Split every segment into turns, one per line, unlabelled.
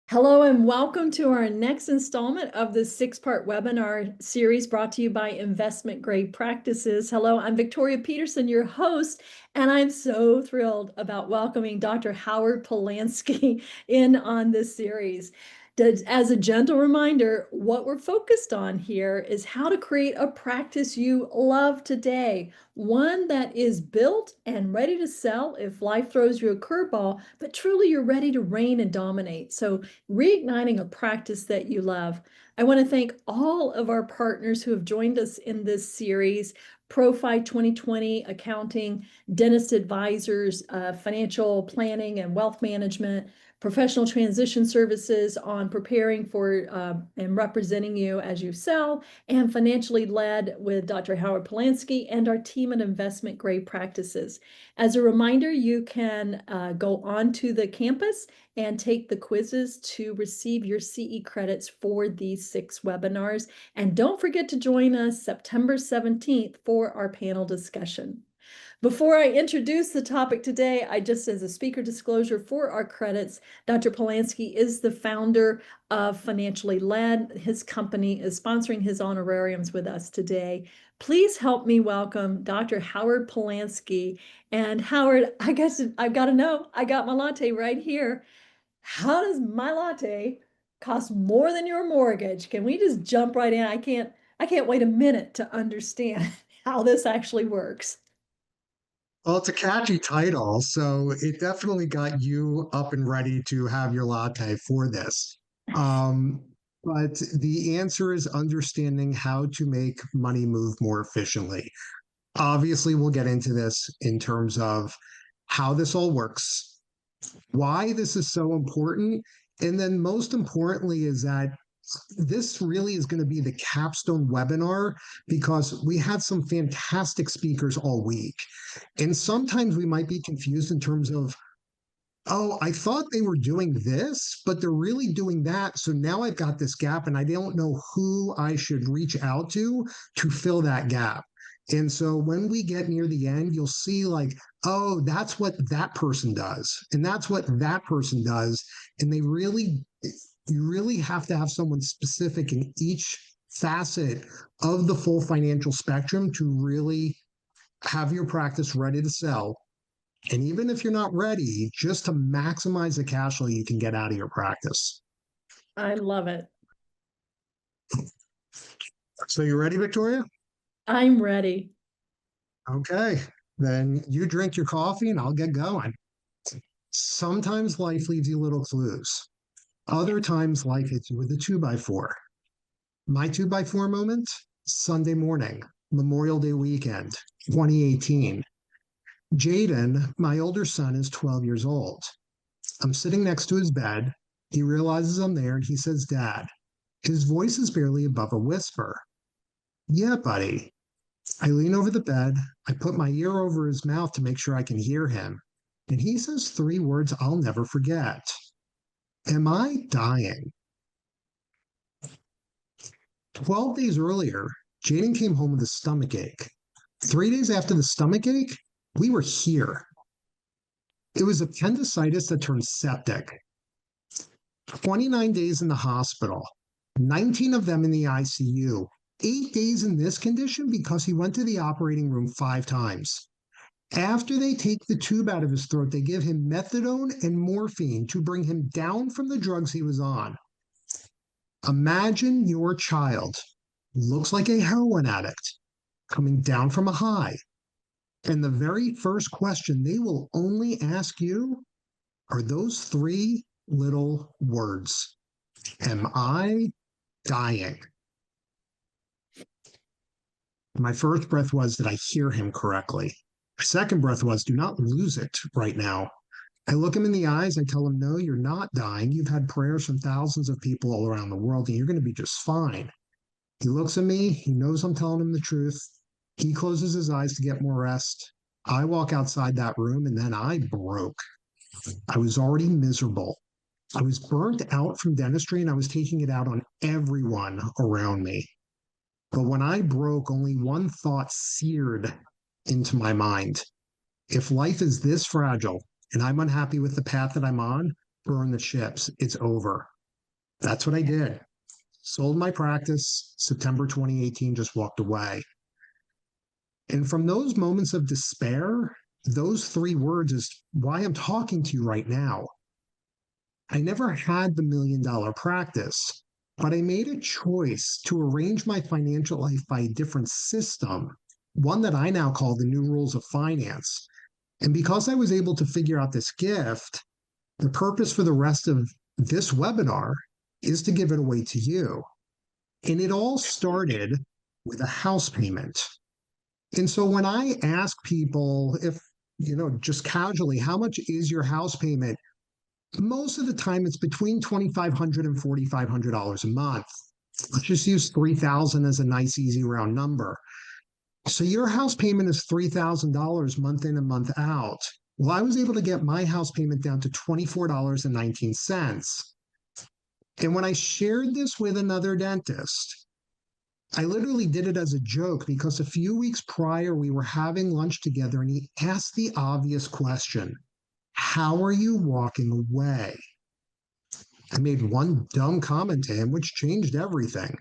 Hello and welcome to our next installment of the six-part webinar series brought to you by Investment Grade Practices. Hello, I'm Victoria Peterson, your host, and I'm so thrilled about welcoming Dr. Howard Polansky in on this series. As a gentle reminder, what we're focused on here is how to create a practice you love today, one that is built and ready to sell if life throws you a curveball, but truly you're ready to reign and dominate. So reigniting a practice that you love. I want to thank all of our partners who have joined us in this series: Profi 2020 Accounting, Dentist Advisors, Financial Planning and Wealth Management, Professional Transition Services on preparing for and representing you as you sell, and Financially Led with Dr. Howard Polansky and our team at Investment Grade Practices. As a reminder, you can go onto the campus and take the quizzes to receive your CE credits for these 6 webinars. And don't forget to join us September 17th for our panel discussion. Before I introduce the topic today, as a speaker disclosure for our credits, Dr. Polansky is the founder of Financially Led. His company is sponsoring his honorariums with us today. Please help me welcome Dr. Howard Polansky. And Howard, I guess I've got to know, I got my latte right here. How does my latte cost more than your mortgage? Can we just jump right in? I can't wait a minute to understand how this actually works.
Well, it's a catchy title, so it definitely got you up and ready to have your latte for this. Um, but the answer is understanding how to make money move more efficiently. Obviously, we'll get into this in terms of how this all works, why this is so important, and then most importantly is that this really is going to be the capstone webinar because we had some fantastic speakers all week. And sometimes we might be confused in terms of, oh, I thought they were doing this, but they're really doing that. So now I've got this gap and I don't know who I should reach out to fill that gap. And so when we get near the end, you'll see like, oh, that's what that person does. And that's what that person does. And you really have to have someone specific in each facet of the full financial spectrum to really have your practice ready to sell. And even if you're not ready, just to maximize the cash flow you can get out of your practice.
I love it.
So you ready, Victoria?
I'm ready.
Okay. Then you drink your coffee and I'll get going. Sometimes life leaves you little clues. Other times life hits you with a 2x4. My 2x4 moment, Sunday morning, Memorial Day weekend, 2018. Jaden, my older son, is 12 years old. I'm sitting next to his bed. He realizes I'm there and he says, Dad. His voice is barely above a whisper. Yeah, buddy. I lean over the bed. I put my ear over his mouth to make sure I can hear him. And he says 3 words I'll never forget. Am I dying? 12 days earlier, Jaden came home with a stomach ache. 3 days after the stomach ache, we were here. It was appendicitis that turned septic. 29 days in the hospital, 19 of them in the ICU, 8 days in this condition because he went to the operating room 5 times. After they take the tube out of his throat, they give him methadone and morphine to bring him down from the drugs he was on. Imagine your child looks like a heroin addict coming down from a high. And the very first question they will only ask you are those 3 little words. Am I dying? My first breath was, did I hear him correctly? My second breath was, do not lose it right now. I look him in the eyes. I tell him, no, you're not dying. You've had prayers from thousands of people all around the world, and you're going to be just fine. He looks at me. He knows I'm telling him the truth. He closes his eyes to get more rest. I walk outside that room, and then I broke. I was already miserable. I was burnt out from dentistry, and I was taking it out on everyone around me. But when I broke, only one thought seared into my mind. If life is this fragile and I'm unhappy with the path that I'm on, burn the ships. It's over. That's what I did. Sold my practice, September 2018, just walked away. And from those moments of despair, those three words is why I'm talking to you right now. I never had the $1 million practice, but I made a choice to arrange my financial life by a different system, one that I now call the new rules of finance. And because I was able to figure out this gift, the purpose for the rest of this webinar is to give it away to you. And it all started with a house payment. And so when I ask people if, just casually, how much is your house payment? Most of the time it's between $2,500 and $4,500 a month. Let's just use 3,000 as a nice, easy round number. So your house payment is $3,000 month in and month out. Well, I was able to get my house payment down to $24.19. And when I shared this with another dentist, I literally did it as a joke because a few weeks prior, we were having lunch together and he asked the obvious question: how are you walking away? I made one dumb comment to him, which changed everything.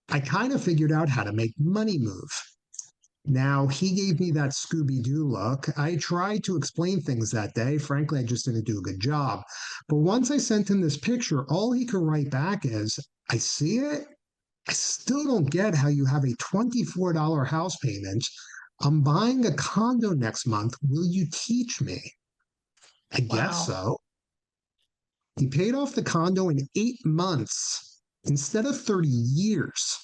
I kind of figured out how to make money move. Now, he gave me that Scooby Doo look. I tried to explain things that day. Frankly, I just didn't do a good job. But once I sent him this picture, all he could write back is, I see it. I still don't get how you have a $24 house payment. I'm buying a condo next month. Will you teach me? I guess
Wow.
so. He paid off the condo in 8 months instead of 30 years.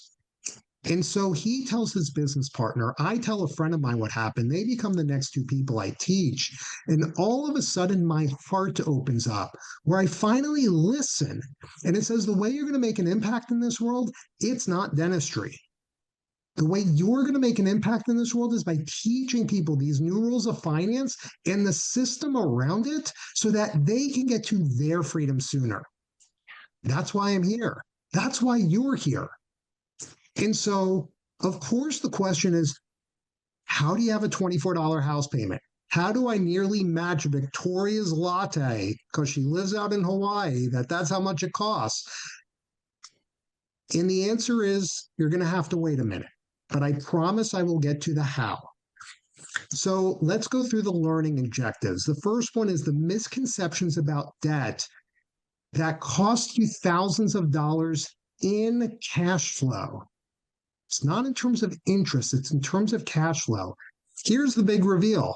And so he tells his business partner, I tell a friend of mine what happened. They become the next two people I teach. And all of a sudden, my heart opens up where I finally listen. And it says, the way you're going to make an impact in this world, it's not dentistry. The way you're going to make an impact in this world is by teaching people these new rules of finance and the system around it so that they can get to their freedom sooner. That's why I'm here. That's why you're here. And so, of course, the question is, how do you have a $24 house payment? How do I nearly match Victoria's latte because she lives out in Hawaii? That's how much it costs. And the answer is, you're going to have to wait a minute. But I promise I will get to the how. So let's go through the learning objectives. The first one is the misconceptions about debt that cost you thousands of dollars in cash flow. It's not in terms of interest, it's in terms of cash flow. Here's the big reveal: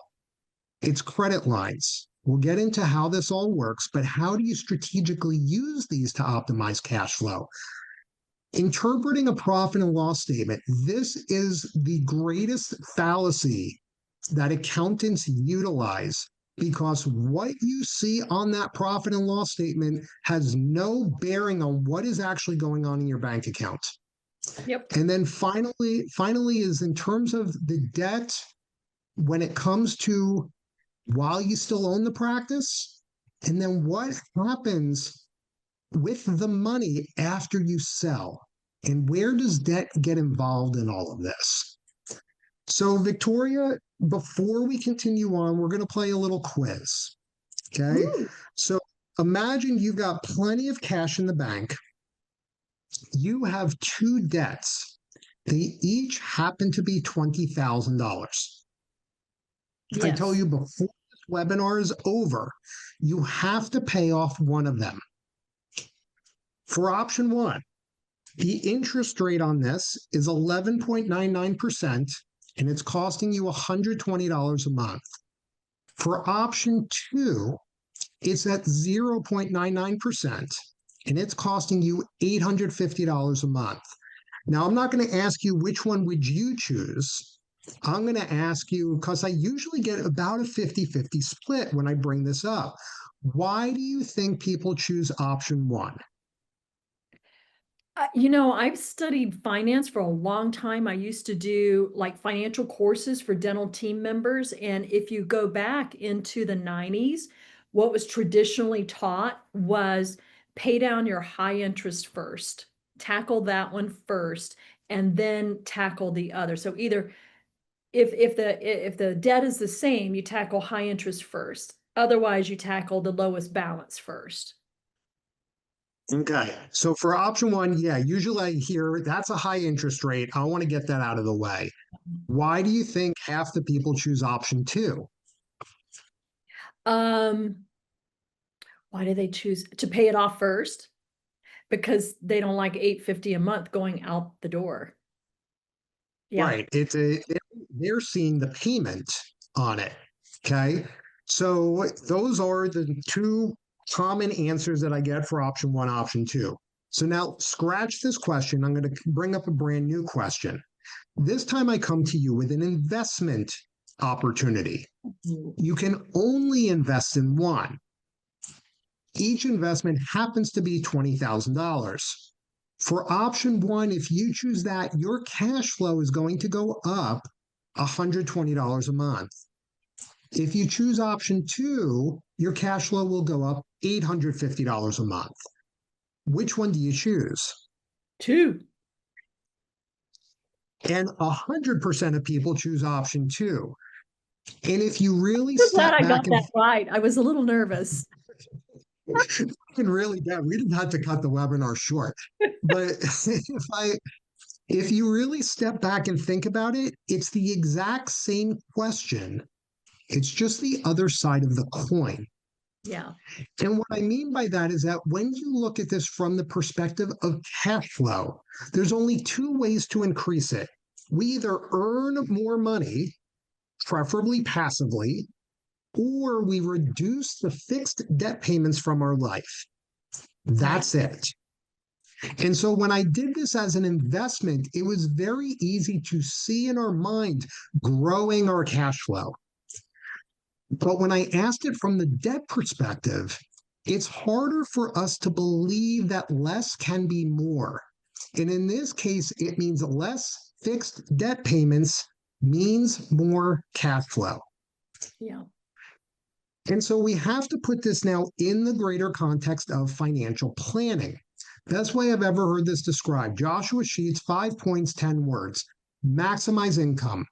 it's credit lines. We'll get into how this all works, but how do you strategically use these to optimize cash flow? Interpreting a profit and loss statement. This is the greatest fallacy that accountants utilize because what you see on that profit and loss statement has no bearing on what is actually going on in your bank account.
Yep.
And then finally is in terms of the debt, when it comes to while you still own the practice, and then what happens with the money after you sell, and where does debt get involved in all of this? So, Victoria, before we continue on, we're going to play a little quiz. Okay.
Ooh.
So, imagine you've got plenty of cash in the bank. You have two debts. They each happen to be $20,000. I tell
Yes.
you before this webinar is over, you have to pay off one of them. For option one, the interest rate on this is 11.99%, and it's costing you $120 a month. For option two, it's at 0.99%, and it's costing you $850 a month. Now, I'm not going to ask you which one would you choose. I'm going to ask you, because I usually get about a 50-50 split when I bring this up. Why do you think people choose option one?
I've studied finance for a long time. I used to do like financial courses for dental team members. And if you go back into the 90s, what was traditionally taught was pay down your high interest first, tackle that one first, and then tackle the other. So either if the debt is the same, you tackle high interest first. Otherwise, you tackle the lowest balance first.
Okay. So for option one, yeah, usually I hear that's a high interest rate. I want to get that out of the way. Why do you think half the people choose option two?
Um, why do they choose to pay it off first? Because they don't like 850 a month going out the door. Yeah.
Right. They're seeing the payment on it. Okay. So those are the two common answers that I get for option one, option two. So now scratch this question. I'm going to bring up a brand new question. This time I come to you with an investment opportunity.
Mm.
You can only invest in one. Each investment happens to be $20,000. For option one, if you choose that, your cash flow is going to go up $120 a month. If you choose option two, your cash flow will go up $850 a month. Which one do you choose?
Two.
And 100% of people choose option two. And if you really
So glad
step
I got
back and
that right. I was a little nervous.
can really get, we didn't have to cut the webinar short. But if you really step back and think about it, it's the exact same question. It's just the other side of the coin.
Yeah.
And what I mean by that is that when you look at this from the perspective of cash flow, there's only two ways to increase it. We either earn more money, preferably passively, or we reduce the fixed debt payments from our life.
Right.
That's it. And so when I did this as an investment, it was very easy to see in our mind growing our cash flow. But when I asked it from the debt perspective, it's harder for us to believe that less can be more. And in this case, it means less fixed debt payments means more cash flow.
Yeah.
And so we have to put this now in the greater context of financial planning. Best way I've ever heard this described: Joshua Sheets, 5 points, 10 words. Maximize income,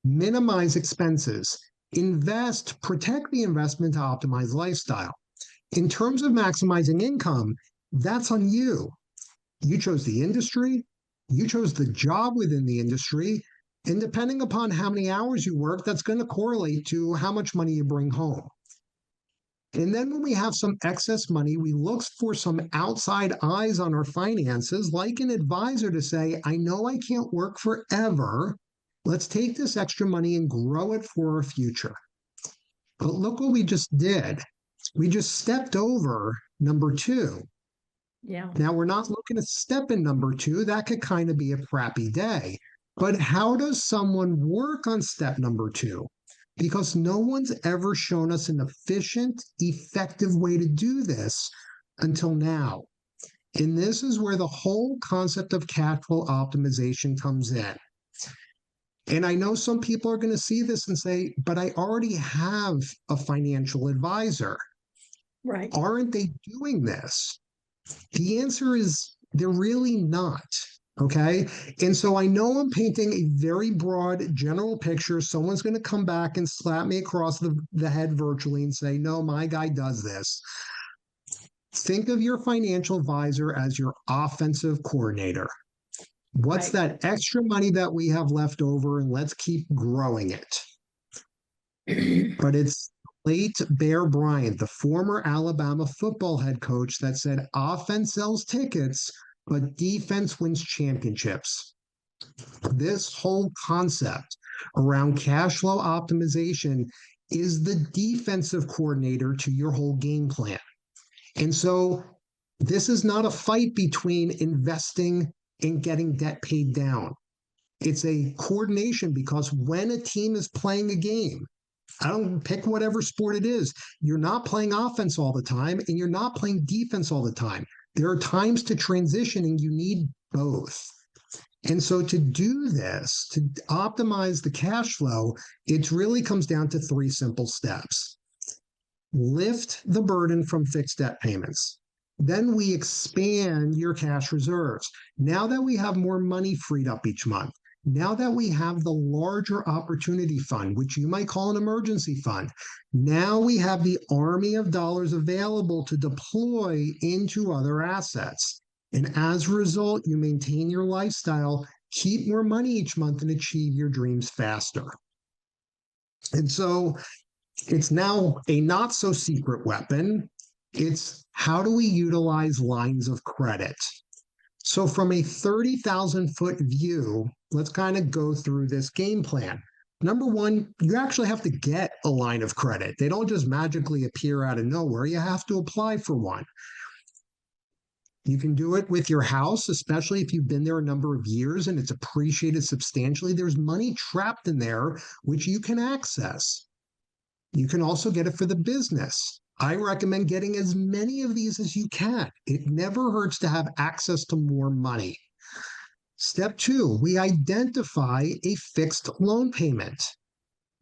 minimize expenses, invest, protect the investment to optimize lifestyle. In terms of maximizing income, that's on you. You chose the industry, you chose the job within the industry, and depending upon how many hours you work, that's going to correlate to how much money you bring home. And then when we have some excess money, we look for some outside eyes on our finances, like an advisor, to say, I know I can't work forever. Let's take this extra money and grow it for our future. But look what we just did. We just stepped over number two.
Yeah.
Now we're not looking to step in number two. That could kind of be a crappy day. But how does someone work on step number two? Because no one's ever shown us an efficient, effective way to do this until now. And this is where the whole concept of cash flow optimization comes in. And I know some people are going to see this and say, but I already have a financial advisor.
Right.
Aren't they doing this? The answer is they're really not. Okay. And so I know I'm painting a very broad general picture. Someone's going to come back and slap me across the head virtually and say, no, my guy does this. Think of your financial advisor as your offensive coordinator. What's
Right.
that extra money that we have left over? And let's keep growing it. But it's late Bear Bryant, the former Alabama football head coach, that said offense sells tickets, but defense wins championships. This whole concept around cash flow optimization is the defensive coordinator to your whole game plan. And so this is not a fight between investing and getting debt paid down. It's a coordination, because when a team is playing a game, I don't pick whatever sport it is, you're not playing offense all the time and you're not playing defense all the time. There are times to transition and you need both. And so to do this, to optimize the cash flow, it really comes down to three simple steps. Lift the burden from fixed debt payments. Then we expand your cash reserves. Now that we have more money freed up each month, Now that we have the larger opportunity fund, which you might call an emergency fund, now we have the army of dollars available to deploy into other assets. And as a result, you maintain your lifestyle, keep more money each month, and achieve your dreams faster. And so it's now a not so secret weapon. It's how do we utilize lines of credit? So, from a 30,000-foot view, let's kind of go through this game plan. Number one, you actually have to get a line of credit. They don't just magically appear out of nowhere. You have to apply for one. You can do it with your house, especially if you've been there a number of years and it's appreciated substantially. There's money trapped in there, which you can access. You can also get it for the business. I recommend getting as many of these as you can. It never hurts to have access to more money. Step two, we identify a fixed loan payment.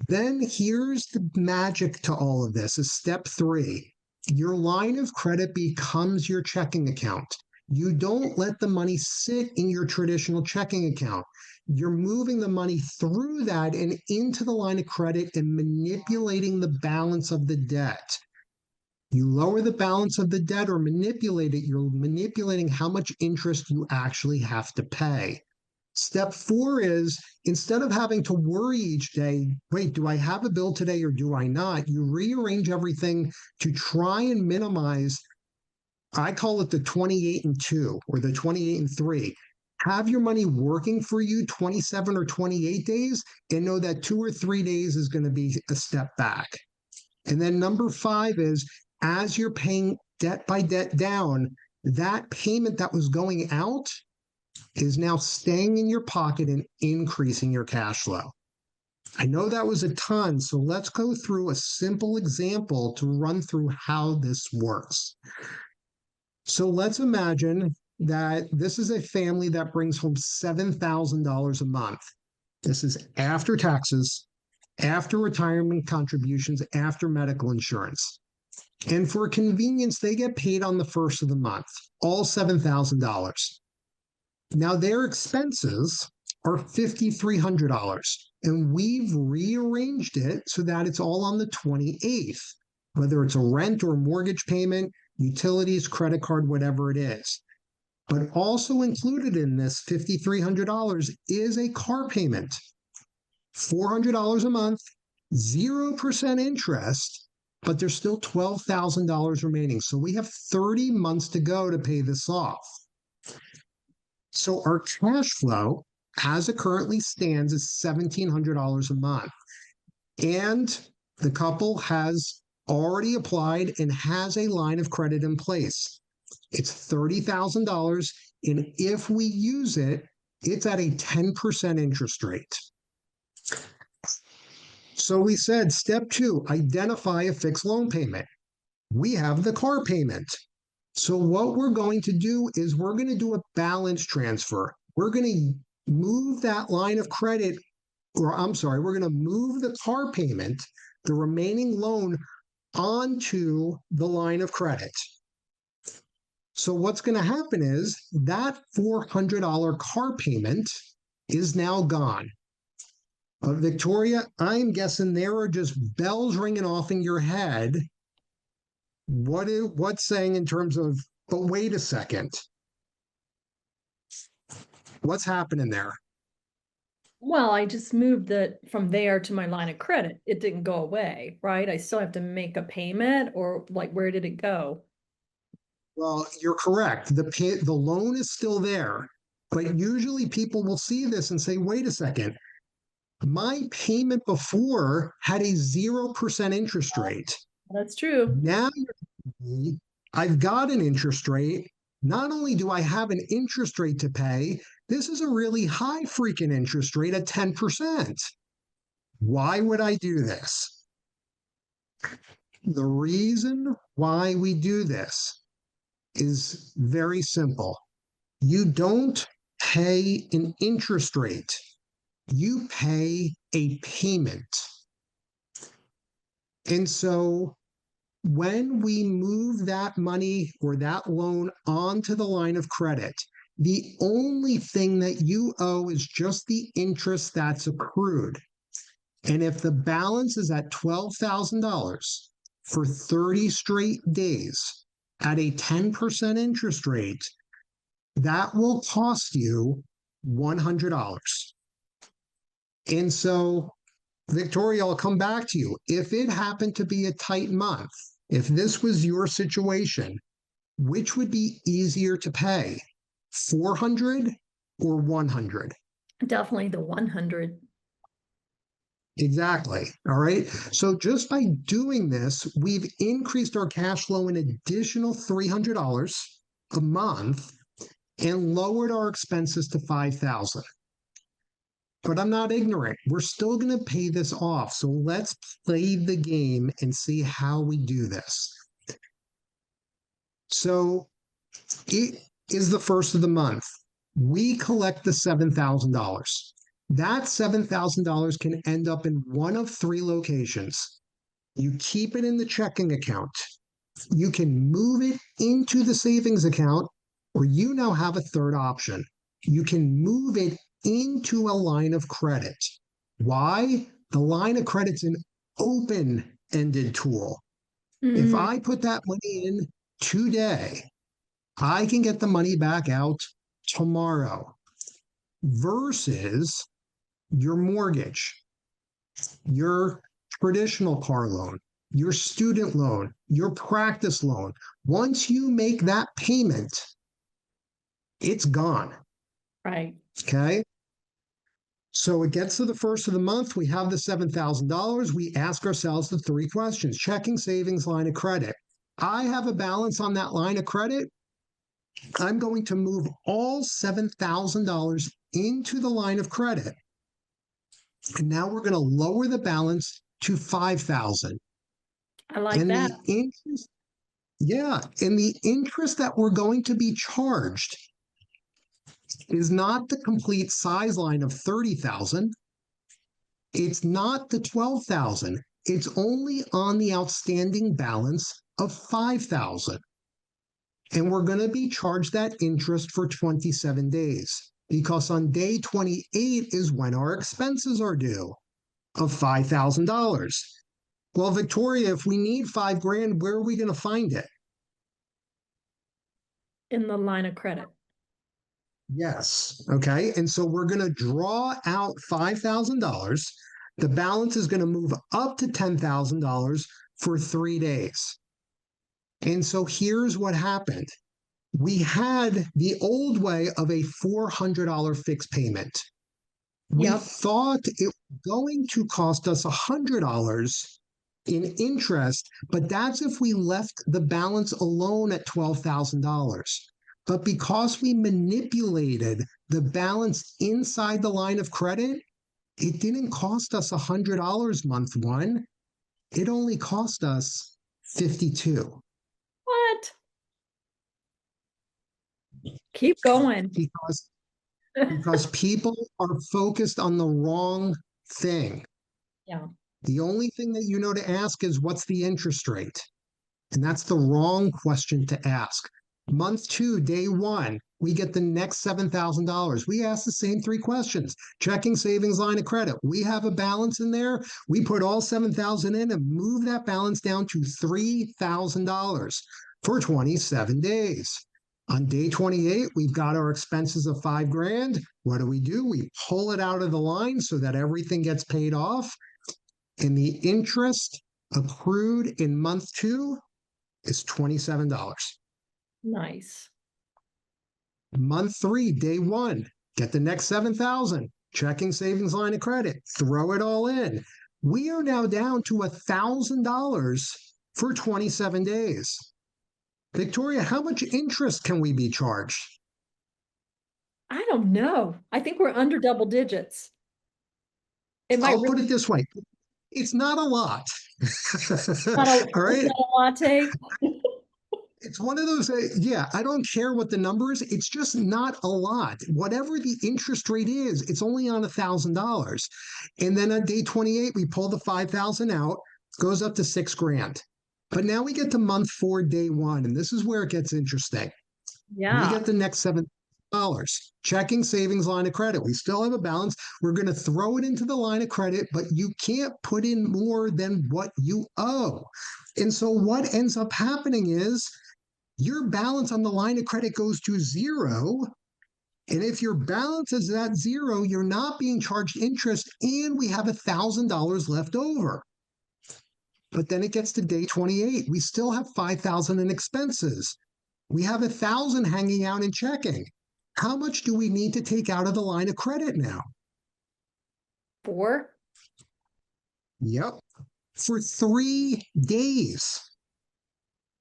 Then here's the magic to all of this is step three. Your line of credit becomes your checking account. You don't let the money sit in your traditional checking account. You're moving the money through that and into the line of credit and manipulating the balance of the debt. You lower the balance of the debt or manipulate it, you're manipulating how much interest you actually have to pay. Step four is instead of having to worry each day, wait, do I have a bill today or do I not? You rearrange everything to try and minimize. I call it the 28 and 2 or the 28 and 3. Have your money working for you 27 or 28 days and know that 2 or 3 days is going to be a step back. And then number five is as you're paying debt by debt down, that payment that was going out is now staying in your pocket and increasing your cash flow. I know that was a ton, so let's go through a simple example to run through how this works. So let's imagine that this is a family that brings home $7,000 a month. This is after taxes, after retirement contributions, after medical insurance. And for convenience, they get paid on the first of the month, all $7,000. Now, their expenses are $5,300, and we've rearranged it so that it's all on the 28th, whether it's a rent or mortgage payment, utilities, credit card, whatever it is. But also included in this $5,300 is a car payment, $400 a month, 0% interest, but there's still $12,000 remaining. So we have 30 months to go to pay this off. So our cash flow, as it currently stands, is $1,700 a month. And the couple has already applied and has a line of credit in place. It's $30,000. And if we use it, it's at a 10% interest rate. So we said step two, identify a fixed loan payment. We have the car payment. So what we're going to do is we're going to do a balance transfer. We're going to move that line of credit, or I'm sorry, we're going to move the car payment, the remaining loan, onto the line of credit. So what's going to happen is that $400 car payment is now gone. Victoria, I'm guessing there are just bells ringing off in your head. What's saying in terms of, but wait a second, what's happening there?
Well, I just moved it from there to my line of credit. It didn't go away, right? I still have to make a payment or like, where did it go?
Well, you're correct. The loan is still there, but usually people will see this and say, wait a second, my payment before had a 0% interest rate.
That's true.
Now I've got an interest rate. Not only do I have an interest rate to pay, this is a really high freaking interest rate at 10%. Why would I do this? The reason why we do this is very simple. You don't pay an interest rate, you pay a payment. And so when we move that money or that loan onto the line of credit, The only thing that you owe is just the interest that's accrued. And if the balance is at $12,000 for 30 straight days at a 10% interest rate, that will cost you $100. And so, Victoria, I'll come back to you. If it happened to be a tight month, if this was your situation, which would be easier to pay, 400 or 100?
Definitely the 100.
Exactly. All right. So just by doing this, we've increased our cash flow an additional $300 a month and lowered our expenses to 5,000. But I'm not ignorant. We're still going to pay this off. So let's play the game and see how we do this. So it is the first of the month. We collect the $7,000. That $7,000 can end up in one of three locations. You keep it in the checking account. You can move it into the savings account, or you now have a third option. You can move it into a line of credit. Why? The line of credit's an open-ended tool. If
Mm,
I put that money in today, I can get the money back out tomorrow versus your mortgage, your traditional car loan, your student loan, your practice loan. Once you make that payment, it's gone.
right.
Okay. So it gets to the first of the month. We have the $7,000. We ask ourselves the three questions: checking, savings, line of credit. I have a balance on that line of credit. I'm going to move all $7,000 into the line of credit. And now we're going to lower the balance to 5,000.
I like
And
that.
the interest, yeah, and the interest that we're going to be charged is not the complete size line of 30,000. It's not the 12,000. It's only on the outstanding balance of 5,000. And we're going to be charged that interest for 27 days because on day 28 is when our expenses are due of $5,000. Well, Victoria, if we need 5 grand, where are we going to find it?
In the line of credit.
Yes. Okay. And so we're going to draw out $5,000. The balance is going to move up to $10,000 for 3 days. And so here's what happened. We had the old way of a $400 fixed payment. We
Yep.
thought it was going to cost us $100 in interest, but that's if we left the balance alone at $12,000. But because we manipulated the balance inside the line of credit, it didn't cost us $100 month one. It only cost us 52
What? Keep going.
because people are focused on the wrong thing.
Yeah.
The only thing that you know to ask is what's the interest rate? And that's the wrong question to ask. Month two, day one, we get the next $7,000. We ask the same three questions: checking, savings, line of credit. We have a balance in there. We put all 7,000 in and move that balance down to $3,000 for 27 days. On day 28, we've got our expenses of 5 grand. What do? We pull it out of the line so that everything gets paid off. And the interest accrued in month two is $27.
Nice.
Month three, day one, get the next 7,000, checking, savings, line of credit, throw it all in. We are now down to $1,000 for 27 days. Victoria, how much interest can we be charged?
I don't know. I think we're under double digits. It might
I'll
really
put it this way: it's not a lot.
not a,
All
it's
right.
not a latte.
It's one of those, yeah, I don't care what the number is. It's just not a lot. Whatever the interest rate is, it's only on $1,000. And then on day 28, we pull the 5,000 out, goes up to 6 grand. But now we get to month four, day one, and this is where it gets interesting. We
Yeah.
get the next seven. checking savings line of credit. We still have a balance. We're going to throw it into the line of credit, but you can't put in more than what you owe. And so what ends up happening is your balance on the line of credit goes to zero. And if your balance is at zero, you're not being charged interest, and we have $1,000 left over. But then it gets to day 28. We still have 5,000 in expenses. We have 1,000 hanging out in checking. How much do we need to take out of the line of credit now?
4.
Yep. For 3 days.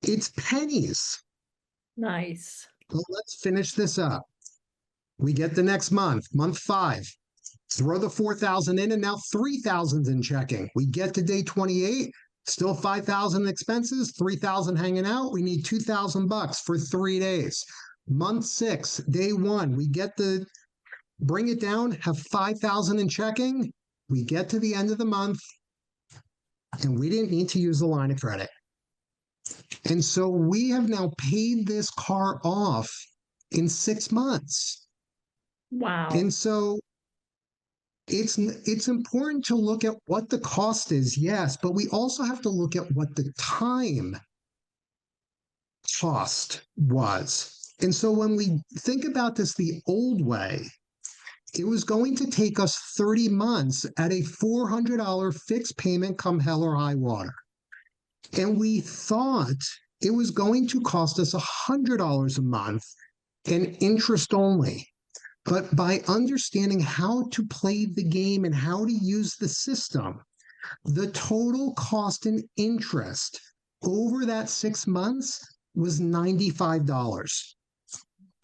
It's pennies.
Nice.
Well, let's finish this up. We get the next month, month 5. Throw the 4,000 in, and now 3,000's in checking. We get to day 28, still 5,000 expenses, 3,000 hanging out. We need $2,000 for 3 days. Month 6, day 1, we get the bring it down, have 5,000 in checking. We get to the end of the month, and we didn't need to use the line of credit. And so we have now paid this car off in 6 months.
Wow.
And so it's important to look at what the cost is, yes, but we also have to look at what the time cost was. And so when we think about this the old way, it was going to take us 30 months at a $400 fixed payment come hell or high water. And we thought it was going to cost us $100 a month and interest only. But by understanding how to play the game and how to use the system, the total cost and interest over that 6 months was $95.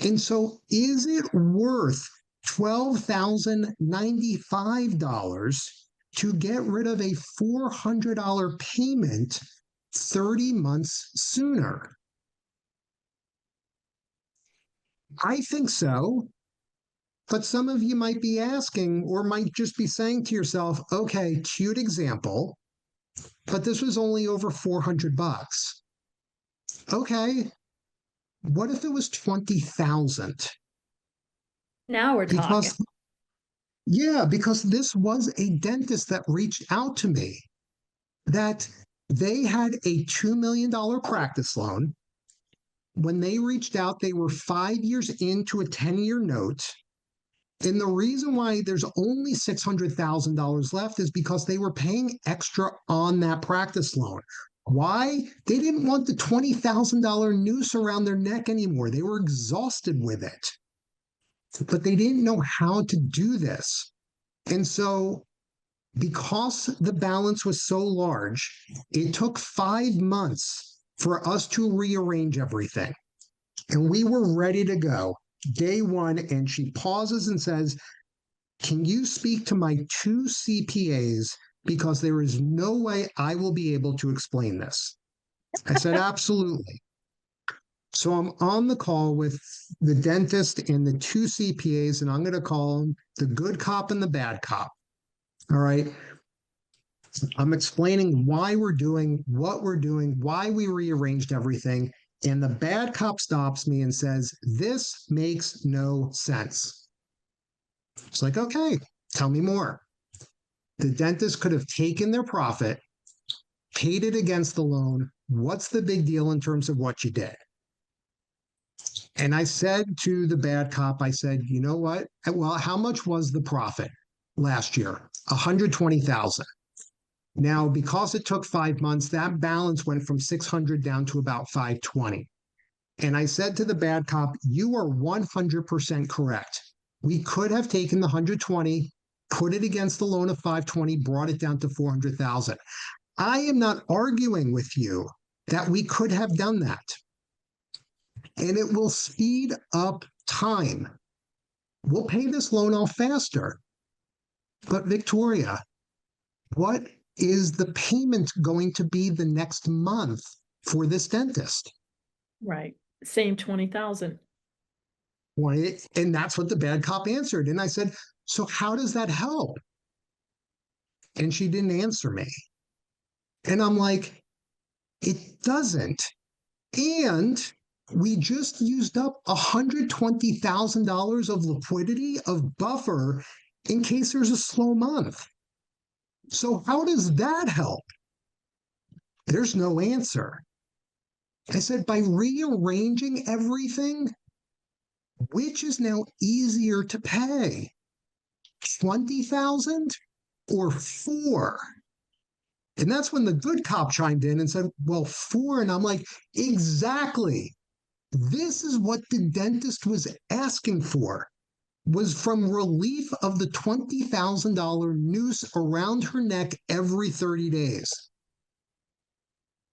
And so, is it worth $12,095 to get rid of a $400 payment 30 months sooner? I think so. But some of you might be asking, or might just be saying to yourself, okay, cute example, but this was only over $400. Okay, what if it was 20,000?
Now we're talking.
Because this was a dentist that reached out to me that they had a $2 million practice loan. When they reached out, they were 5 years into a 10-year note. And the reason why there's only $600,000 left is because they were paying extra on that practice loan. Why? They didn't want the $20,000 noose around their neck anymore. They were exhausted with it. But they didn't know how to do this. And so, because the balance was so large, it took 5 months for us to rearrange everything. And we were ready to go. Day 1, and she pauses and says, "Can you speak to my 2 CPAs, because there is no way I will be able to explain this?" I said, "Absolutely." So I'm on the call with the dentist and the 2 CPAs, and I'm going to call them the good cop and the bad cop. All right. I'm explaining why we're doing what we're doing, why we rearranged everything. And the bad cop stops me and says, "This makes no sense." It's like, okay, tell me more. The dentist could have taken their profit, paid it against the loan. What's the big deal in terms of what you did? And I said to the bad cop, I said, "You know what? Well, how much was the profit last year? 120,000. Now, because it took 5 months, that balance went from 600 down to about 520. And I said to the bad cop, "You are 100% correct. We could have taken the 120, put it against the loan of 520, brought it down to 400,000. I am not arguing with you that we could have done that. And it will speed up time. We'll pay this loan off faster." But Victoria, what is the payment going to be the next month for this dentist?
Right. Same 20,000.
And that's what the bad cop answered. And I said, "So how does that help?" And she didn't answer me. And I'm like, it doesn't. And We just used up $120,000 of liquidity of buffer in case there's a slow month. So, how does that help? There's no answer. I said, by rearranging everything, which is now easier to pay? 20,000 or 4? And that's when the good cop chimed in and said, well, 4. And I'm like, exactly. This is what the dentist was asking for, was from relief of the $20,000 noose around her neck every 30 days.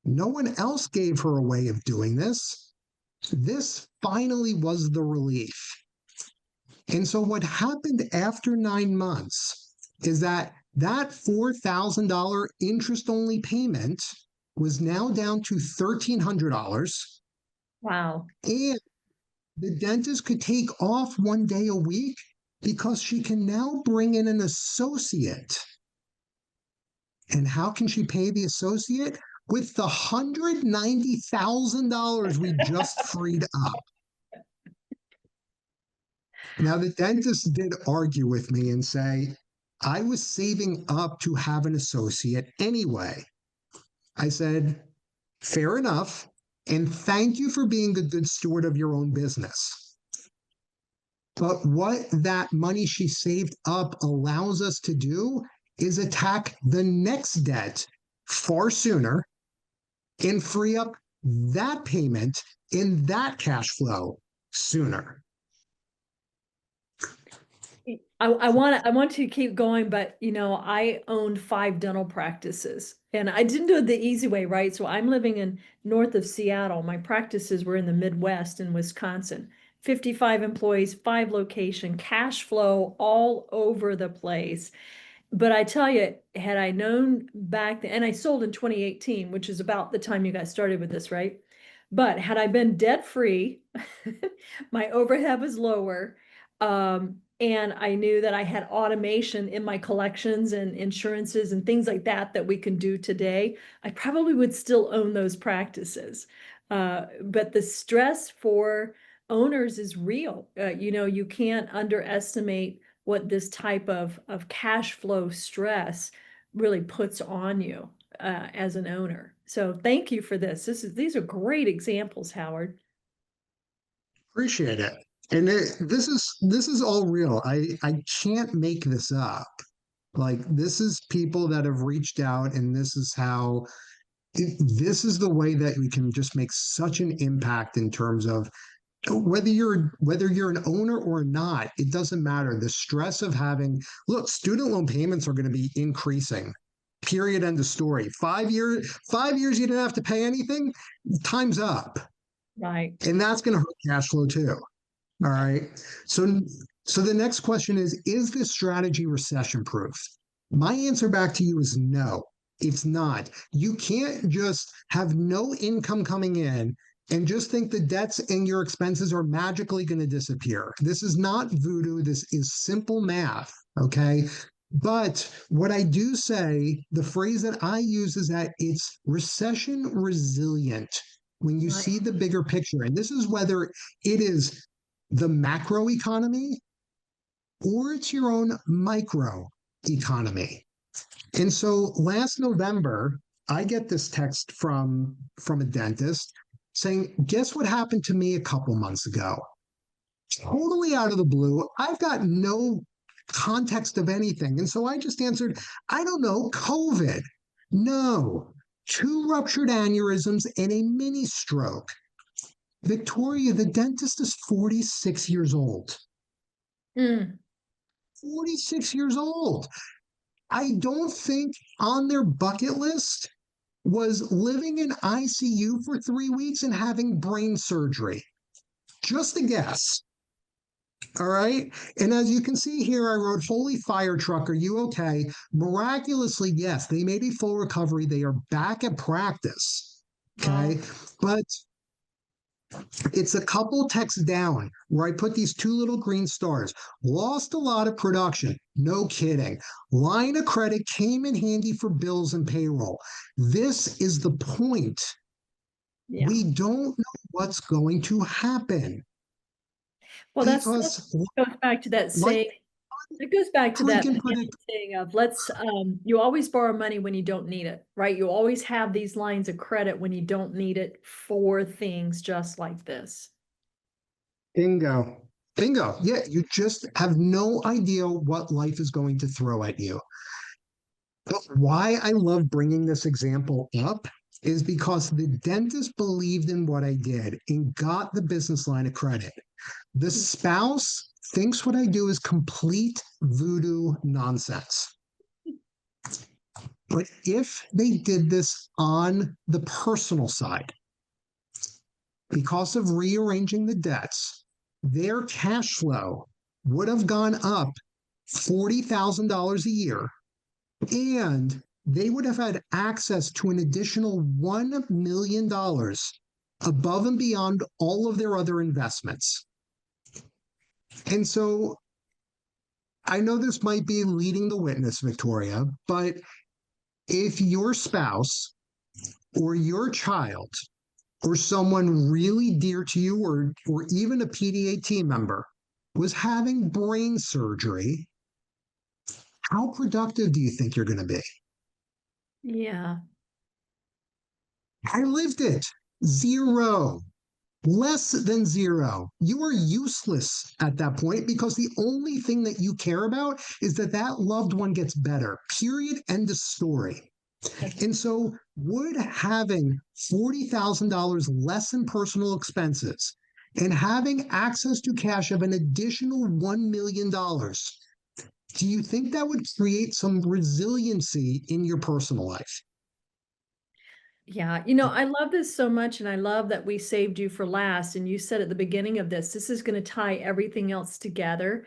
No one else gave her a way of doing this. This finally was the relief. And so what happened after 9 months is that $4,000 interest only payment was now down to $1,300.
Wow.
And the dentist could take off 1 day a week because she can now bring in an associate. And how can she pay the associate? With the $190,000 we just freed up. Now, the dentist did argue with me and say, I was saving up to have an associate anyway. I said, fair enough. And thank you for being a good steward of your own business. But what that money she saved up allows us to do is attack the next debt far sooner and free up that payment in that cash flow sooner.
I want to keep going, but I owned 5 dental practices and I didn't do it the easy way, right? So I'm living in north of Seattle. My practices were in the Midwest in Wisconsin. 55 employees, 5 location, cash flow all over the place. But I tell you, had I known back then, and I sold in 2018, which is about the time you got started with this, right? But had I been debt free, my overhead was lower. And I knew that I had automation in my collections and insurances and things like that that we can do today. I probably would still own those practices. But the stress for owners is real. You can't underestimate what this type of cash flow stress really puts on you as an owner. So thank you for this. These are great examples, Howard.
Appreciate it. And this is all real. I can't make this up. Like, this is people that have reached out, and this is the way that we can just make such an impact in terms of whether you're an owner or not. It doesn't matter. The stress of having, look, student loan payments are going to be increasing. Period. End of story. 5 years you didn't have to pay anything. Time's up,
Right.
and that's going to hurt cash flow too. All right. So so the next question is this strategy recession proof? My answer back to you is no, it's not. You can't just have no income coming in and just think the debts and your expenses are magically going to disappear. This is not voodoo. This is simple math. Okay. But what I do say, the phrase that I use is that it's recession resilient when you
Right.
see the bigger picture. And this is whether it is the macro economy or it's your own micro economy. And so last November, I get this text from a dentist saying, guess what happened to me a couple months ago? Totally out of the blue. I've got no context of anything. And so I just answered, I don't know, COVID. No, 2 ruptured aneurysms and a mini stroke. Victoria, the dentist is 46 years old.
Mm,
46 years old. I don't think on their bucket list was living in ICU for 3 weeks and having brain surgery. Just a guess. All right. And as you can see here, I wrote, Holy fire truck, are you okay? Miraculously, yes, they made a full recovery. They are back at practice.
wow.
Okay. But it's a couple texts down where I put these 2 little green stars. Lost a lot of production. No kidding. Line of credit came in handy for bills and payroll. This is the point.
Yeah.
We don't know what's going to happen
Well, that
because
goes back to that
life
saying. It goes back to that
freaking
family saying of you always borrow money when you don't need it, right? You always have these lines of credit when you don't need it for things just like this.
bingo. Bingo. Yeah, you just have no idea what life is going to throw at you. But why I love bringing this example up is because the dentist believed in what I did and got the business line of credit. The spouse thinks what I do is complete voodoo nonsense. But if they did this on the personal side, because of rearranging the debts, their cash flow would have gone up $40,000 a year, and they would have had access to an additional $1 million above and beyond all of their other investments. And so I know this might be leading the witness, Victoria, but if your spouse or your child or someone really dear to you or even a PDA team member was having brain surgery, how productive do you think you're going to be?
Yeah.
I lived it. Zero. Less than zero. You are useless at that point because the only thing that you care about is that that loved one gets better. Period. End of story. And so, would having $40,000 less in personal expenses and having access to cash of an additional $1 million, do you think that would create some resiliency in your personal life?
Yeah, I love this so much, and I love that we saved you for last. And you said at the beginning of this is going to tie everything else together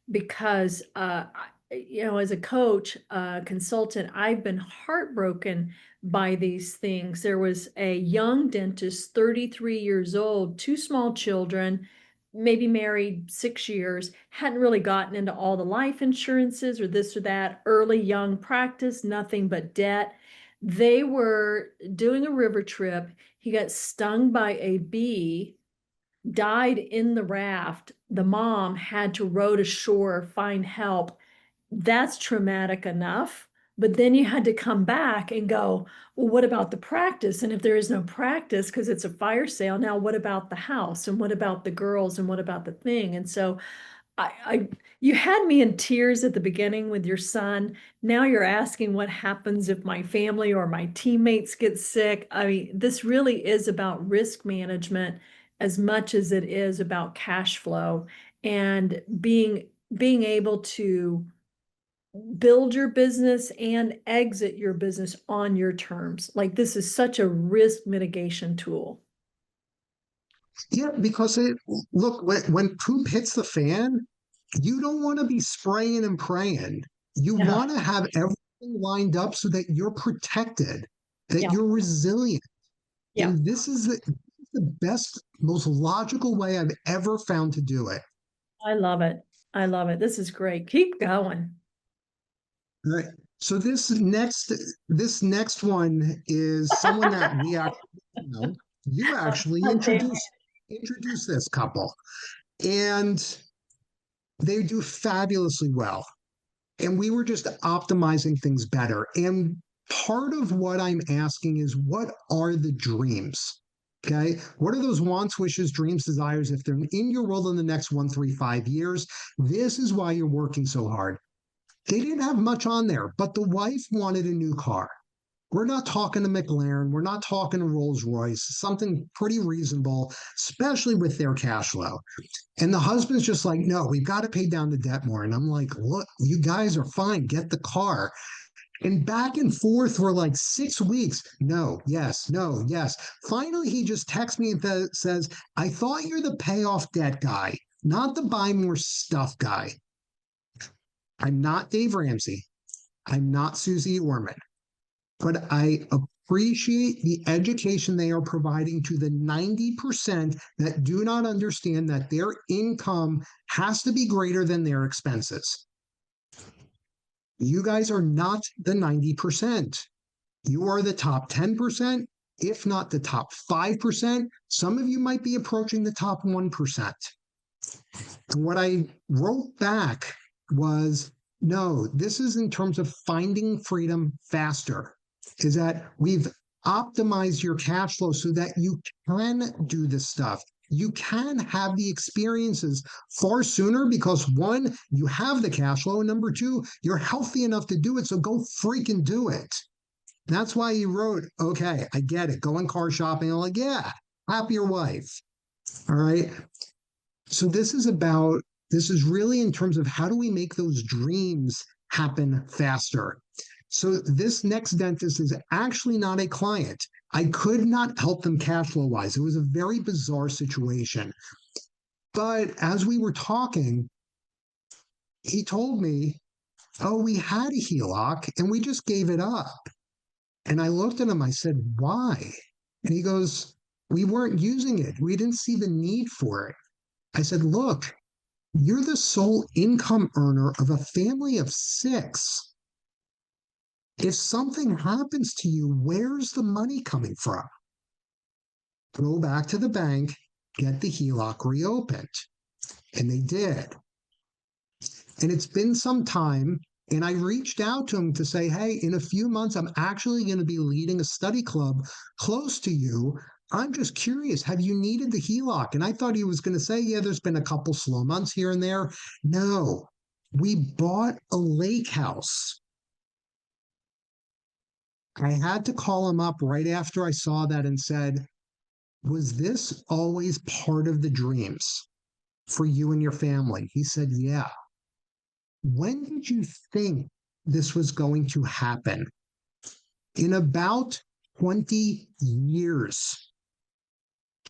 because, as a coach, consultant, I've been heartbroken by these things. There was a young dentist, 33 years old, two small children, maybe married 6 years, hadn't really gotten into all the life insurances or this or that, early young practice, nothing but debt. They were doing a river trip. He got stung by a bee, died in the raft. The mom had to row to shore, find help. That's traumatic enough. But then you had to come back and go, well, what about the practice? And if there is no practice because it's a fire sale, now what about the house? And what about the girls? And what about the thing? And so I you had me in tears at the beginning with your son. Now you're asking what happens if my family or my teammates get sick. I mean, this really is about risk management as much as it is about cash flow and being able to build your business and exit your business on your terms. Like this is such a risk mitigation tool.
Yeah, because look, when poop hits the fan, you don't want to be spraying and praying. You
Yeah.
want to have everything lined up so that you're protected, that
Yeah.
you're resilient.
Yeah.
And this is the best, most logical way I've ever found to do it.
I love it. I love it. This is great. Keep going.
Right. So this next one is someone that we actually know. You actually
Okay.
introduced this couple, and they do fabulously well. And we were just optimizing things better. And part of what I'm asking is, what are the dreams? Okay. What are those wants, wishes, dreams, desires? If they're in your world in the next 1, 3, 5 years, this is why you're working so hard. They didn't have much on there, but the wife wanted a new car. We're not talking a McLaren. We're not talking a Rolls Royce, something pretty reasonable, especially with their cash flow. And the husband's just like, no, we've got to pay down the debt more. And I'm like, look, you guys are fine. Get the car. And back and forth for like 6 weeks. No, yes, no, yes. Finally, he just texts me and says, I thought you're the pay off debt guy, not the buy more stuff guy. I'm not Dave Ramsey. I'm not Susie Orman, but I appreciate the education they are providing to the 90% that do not understand that their income has to be greater than their expenses. You guys are not the 90%. You are the top 10%. if not the top 5%. Some of you might be approaching the top 1%. And what I wrote back was, no, this is in terms of finding freedom faster, is that we've optimized your cash flow so that you can do this stuff. You can have the experiences far sooner because one, you have the cash flow, and number two, you're healthy enough to do it. So go freaking do it. That's why he wrote, okay, I get it. Going car shopping. I'm like, yeah, happier wife. All right. So this is really in terms of how do we make those dreams happen faster. So this next dentist is actually not a client. I could not help them cash flow wise. It was a very bizarre situation. But as we were talking, he told me, oh, we had a HELOC and we just gave it up. And I looked at him, I said, why? And he goes, we weren't using it. We didn't see the need for it. I said, look, you're the sole income earner of a family of 6. If something happens to you, where's the money coming from? Go back to the bank, get the HELOC reopened. And they did. And it's been some time. And I reached out to him to say, hey, in a few months, I'm actually going to be leading a study club close to you. I'm just curious, have you needed the HELOC? And I thought he was going to say, yeah, there's been a couple slow months here and there. No, we bought a lake house. I had to call him up right after I saw that and said, was this always part of the dreams for you and your family? He said, yeah. When did you think this was going to happen? In about 20 years.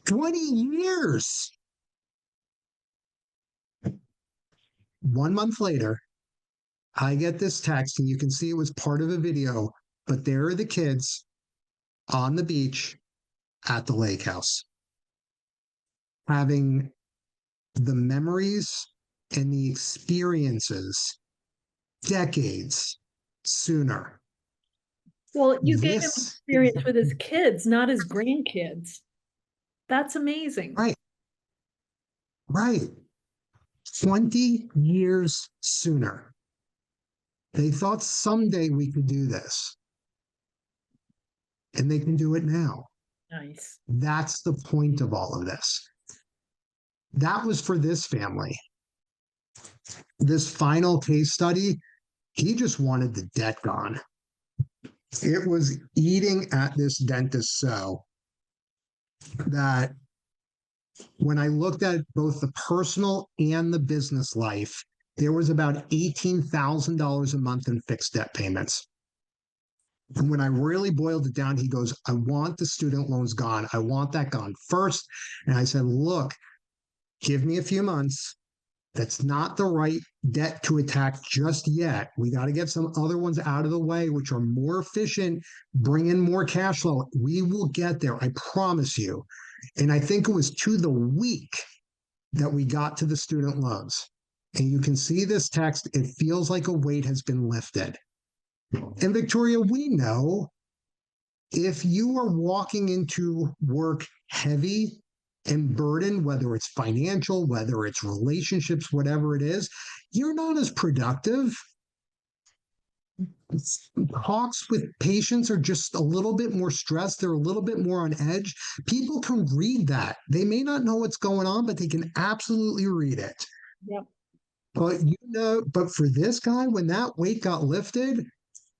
20 years. 1 month later, I get this text, and you can see it was part of a video, but there are the kids on the beach at the lake house having the memories and the experiences decades sooner.
Well, you gave him
This is
experience with his kids, not his grandkids. That's amazing.
right, right. 20 years sooner. They thought someday we could do this, and they can do it now.
Nice.
That's the point of all of this. That was for this family. This final case study, he just wanted the debt gone. It was eating at this dentist so that when I looked at both the personal and the business life, there was about $18,000 a month in fixed debt payments. And when I really boiled it down, he goes, I want the student loans gone. I want that gone first. And I said, look, give me a few months. That's not the right debt to attack just yet. We got to get some other ones out of the way, which are more efficient, bring in more cash flow. We will get there. I promise you. And I think it was to the week that we got to the student loans. And you can see this text. It feels like a weight has been lifted. And Victoria, we know if you are walking into work heavy and burdened, whether it's financial, whether it's relationships, whatever it is, you're not as productive. Talks with patients are just a little bit more stressed. They're a little bit more on edge. People can read that. They may not know what's going on, but they can absolutely read it.
Yep.
But for this guy, when that weight got lifted,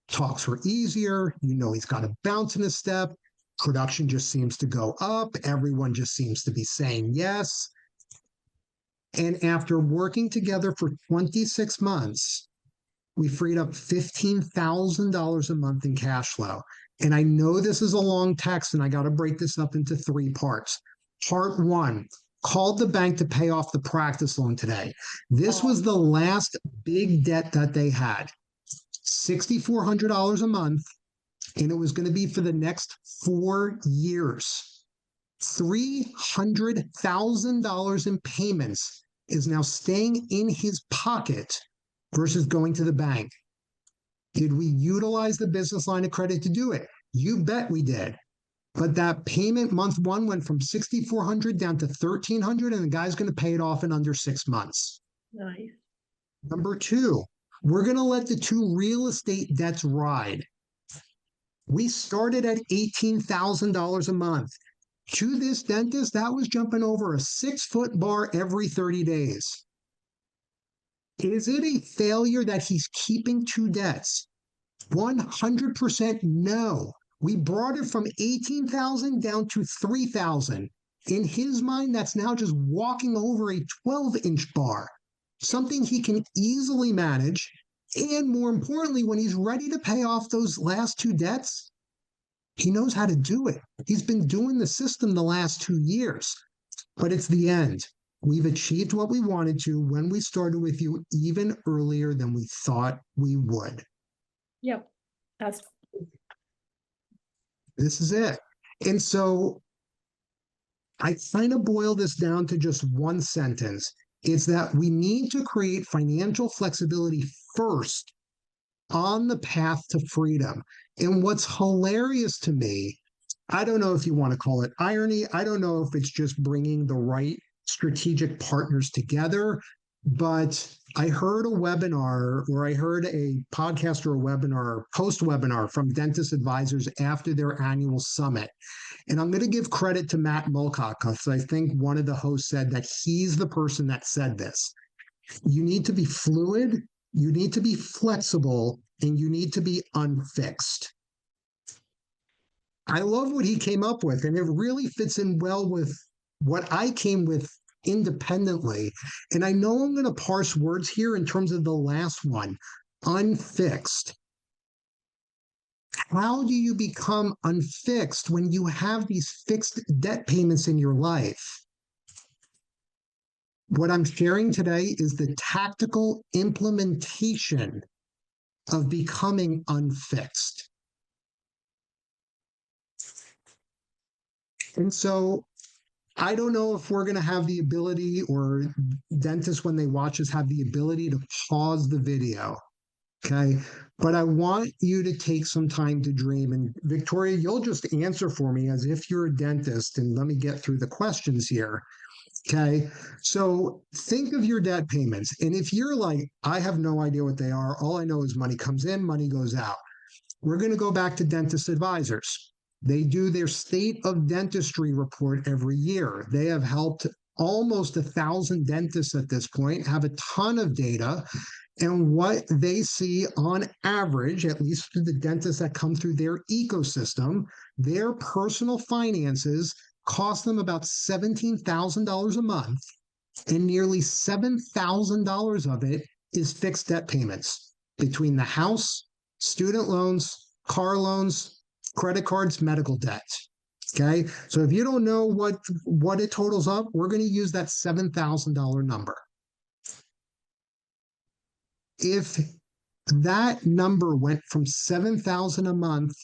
talks were easier. He's got a bounce in his step. Production just seems to go up. Everyone just seems to be saying yes. And after working together for 26 months, we freed up $15,000 a month in cash flow. And I know this is a long text, and I got to break this up into 3 parts. Part 1, called the bank to pay off the practice loan today. This was the last big debt that they had. $6,400 a month, and it was going to be for the next 4 years. $300,000 in payments is now staying in his pocket versus going to the bank. Did we utilize the business line of credit to do it? You bet we did. But that payment month one went from 6,400 down to 1,300, and the guy's going to pay it off in under 6 months.
Nice.
Number two, we're going to let the two real estate debts ride. We started at $18,000 a month. To this dentist, that was jumping over a 6 foot bar every 30 days. Is it a failure that he's keeping two debts? 100% no. We brought it from 18,000 down to 3,000. In his mind, that's now just walking over a 12-inch bar, something he can easily manage. And more importantly, when he's ready to pay off those last two debts, he knows how to do it. He's been doing the system the last 2 years, but it's the end. We've achieved what we wanted to when we started with you even earlier than we thought we would.
Yep. That's
This is it. And so I kind of boil this down to just one sentence. It's that we need to create financial flexibility first on the path to freedom. And what's hilarious to me, I don't know if you want to call it irony. I don't know if it's just bringing the right strategic partners together. But I heard a webinar, or I heard a podcast or a webinar, post webinar from dentist advisors after their annual summit. And I'm going to give credit to Matt Mulcock because I think one of the hosts said that he's the person that said this. You need to be fluid, you need to be flexible, and you need to be unfixed. I love what he came up with, and it really fits in well with what I came with independently. And I know I'm going to parse words here in terms of the last one, unfixed. How do you become unfixed when you have these fixed debt payments in your life? What I'm sharing today is the tactical implementation of becoming unfixed. And so I don't know if we're going to have the ability, or dentists, when they watch us, have the ability to pause the video. Okay. But I want you to take some time to dream. And Victoria, you'll just answer for me as if you're a dentist. And let me get through the questions here. Okay. So think of your debt payments. And if you're like, I have no idea what they are, all I know is money comes in, money goes out. We're going to go back to dentist advisors. They do their state of dentistry report every year. They have helped almost 1,000 dentists at this point, have a ton of data. And what they see on average, at least for the dentists that come through their ecosystem, their personal finances cost them about $17,000 a month, and nearly $7,000 of it is fixed debt payments between the house, student loans, car loans, credit cards, medical debt. Okay. So if you don't know what it totals up, we're going to use that $7,000 number. If that number went from 7,000 a month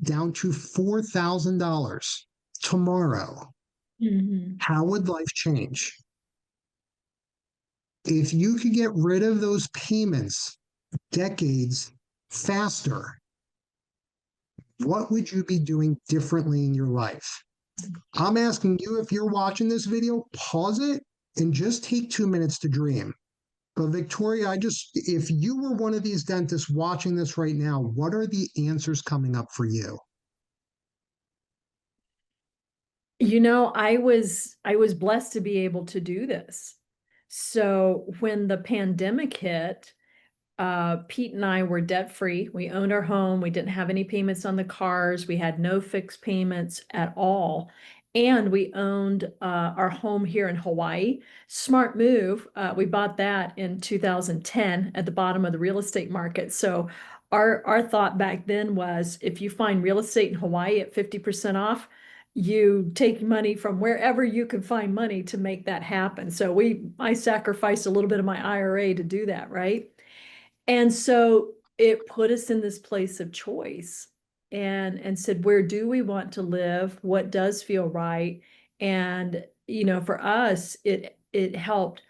down to $4,000 tomorrow, how would life change? If you could get rid of those payments decades faster, what would you be doing differently in your life? I'm asking you, if you're watching this video, pause it and just take 2 minutes to dream. But Victoria, if you were one of these dentists watching this right now, what are the answers coming up for you?
I was blessed to be able to do this. So when the pandemic hit, Pete and I were debt free. We owned our home. We didn't have any payments on the cars. We had no fixed payments at all. And we owned our home here in Hawaii. Smart move. We bought that in 2010 at the bottom of the real estate market. So our thought back then was, if you find real estate in Hawaii at 50% off, you take money from wherever you can find money to make that happen. So I sacrificed a little bit of my IRA to do that, right? And so it put us in this place of choice, and said, where do we want to live? What does feel right? And, for us, it helped.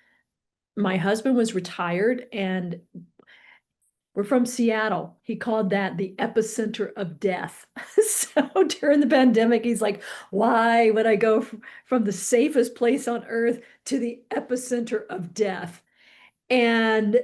My husband was retired, and We're from Seattle. He called that the epicenter of death. So during the pandemic, he's like, why would I go from the safest place on earth to the epicenter of death? And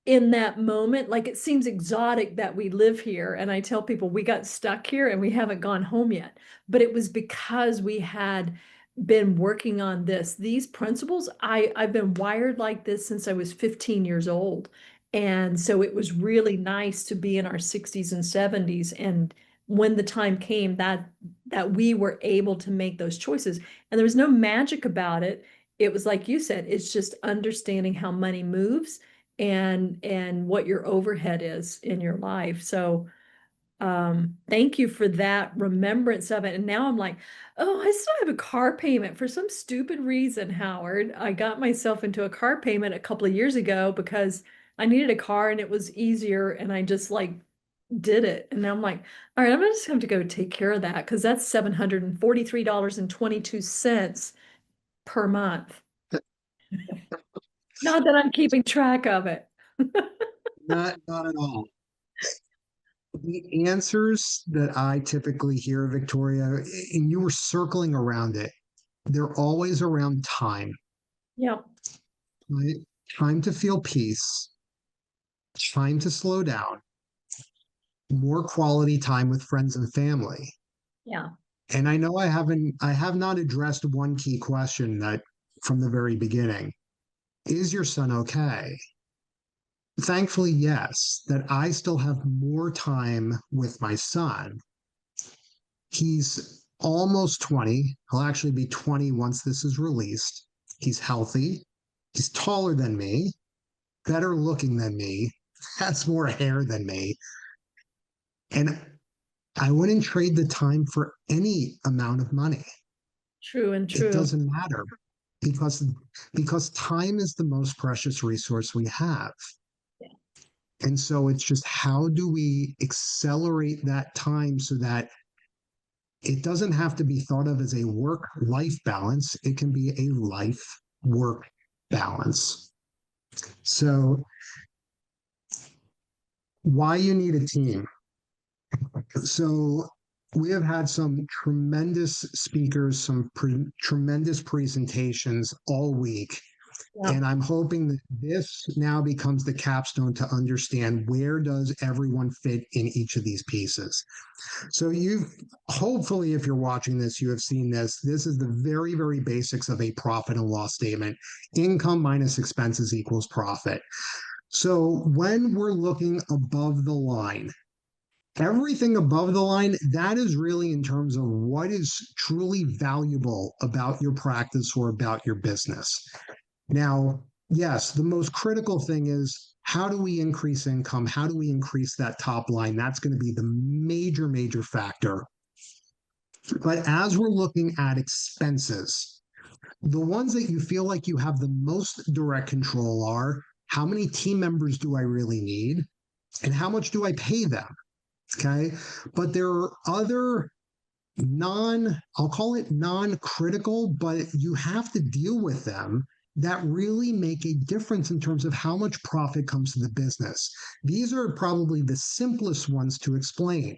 in that moment, like it seems exotic that we live here. And I tell people we got stuck here and we haven't gone home yet. But it was because we had been working on this. These principles, I've been wired like this since I was 15 years old. And so it was really nice to be in our 60s and 70s. And when the time came that we were able to make those choices. And there was no magic about it. It was like you said, it's just understanding how money moves and what your overhead is in your life. So thank you for that remembrance of it. And now I'm like, oh, I still have a car payment for some stupid reason, Howard. I got myself into a car payment a couple of years ago because I needed a car and it was easier and I just like did it. And now I'm like, all right, I'm just going to go take care of that because that's $743.22 per month. Not that I'm keeping track of it.
Not at all. The answers that I typically hear, Victoria, and you were circling around it, they're always around time,
Yeah,
right? Time to feel peace, time to slow down, more quality time with friends and family.
yeah,
And I know I have not addressed one key question that from the very beginning. Is your son okay? Thankfully, yes, that I still have more time with my son. He's almost 20. He'll actually be 20 once this is released. He's healthy. He's taller than me, better looking than me, has more hair than me. And I wouldn't trade the time for any amount of money.
true and
It
true.
doesn't matter because time is the most precious resource we have. And so it's just how do we accelerate that time so that it doesn't have to be thought of as a work life balance. It can be a life work balance. So, why you need a team? So, we have had some tremendous speakers, tremendous presentations all week.
Yeah,
And I'm hoping that this now becomes the capstone to understand where does everyone fit in each of these pieces. So you've hopefully, if you're watching this, you have seen this. This is the very, very basics of a profit and loss statement. Income minus expenses equals profit. So when we're looking above the line, everything above the line, that is really in terms of what is truly valuable about your practice or about your business. Now, yes, the most critical thing is how do we increase income? How do we increase that top line? That's going to be the major, major factor. But as we're looking at expenses, the ones that you feel like you have the most direct control are how many team members do I really need? And how much do I pay them? Okay. But there are other I'll call it non-critical, but you have to deal with them that really make a difference in terms of how much profit comes to the business. These are probably the simplest ones to explain.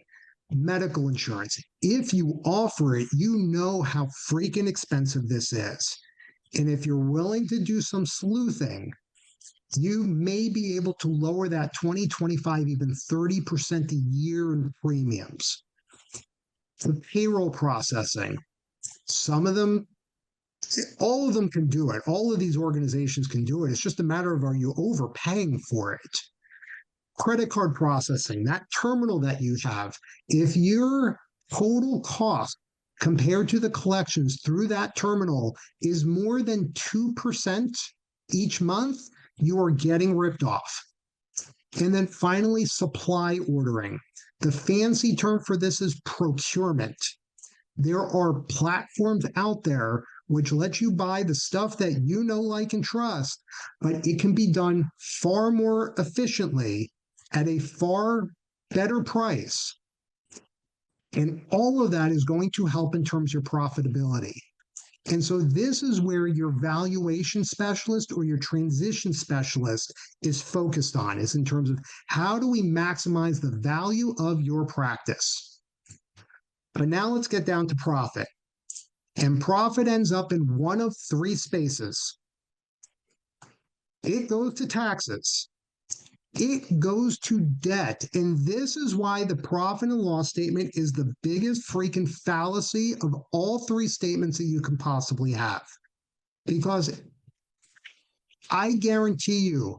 Medical insurance. If you offer it, you know how freaking expensive this is. And if you're willing to do some sleuthing, you may be able to lower that 20, 25, even 30% a year in premiums. The payroll processing, some of them, all of them can do it. All of these organizations can do it. It's just a matter of are you overpaying for it? Credit card processing, that terminal that you have, if your total cost compared to the collections through that terminal is more than 2% each month, you are getting ripped off. And then finally, supply ordering. The fancy term for this is procurement. There are platforms out there which let you buy the stuff that you know, like, and trust, but it can be done far more efficiently at a far better price. And all of that is going to help in terms of your profitability. And so this is where your valuation specialist or your transition specialist is focused on, is in terms of how do we maximize the value of your practice. But now let's get down to profit. And profit ends up in one of three spaces. It goes to taxes. It goes to debt. And this is why the profit and loss statement is the biggest freaking fallacy of all three statements that you can possibly have. Because I guarantee you,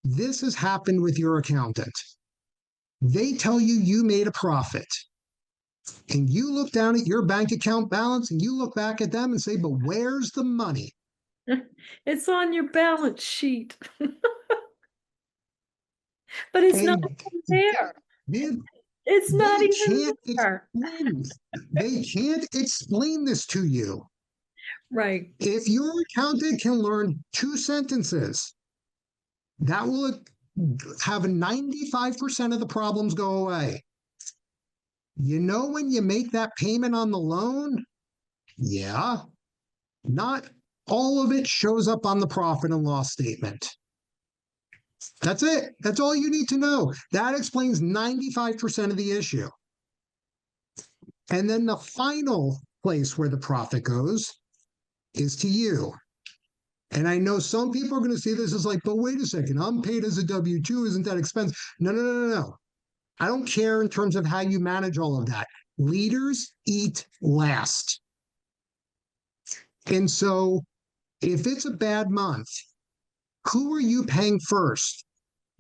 this has happened with your accountant. They tell you you made a profit. And you look down at your bank account balance and you look back at them and say, but where's the money?
It's on your balance sheet. But it's not
And
even there.
they,
It's not
they
even
can't
there.
explain, they can't explain this to you.
Right.
If your accountant can learn two sentences, that will have 95% of the problems go away. You know, when you make that payment on the loan, yeah, not all of it shows up on the profit and loss statement. That's it. That's all you need to know. That explains 95% of the issue. And then the final place where the profit goes is to you. And I know some people are going to see this as like, but wait a second, I'm paid as a W 2. Isn't that expensive? No, no, no, no, no. I don't care in terms of how you manage all of that. Leaders eat last. And so if it's a bad month, who are you paying first?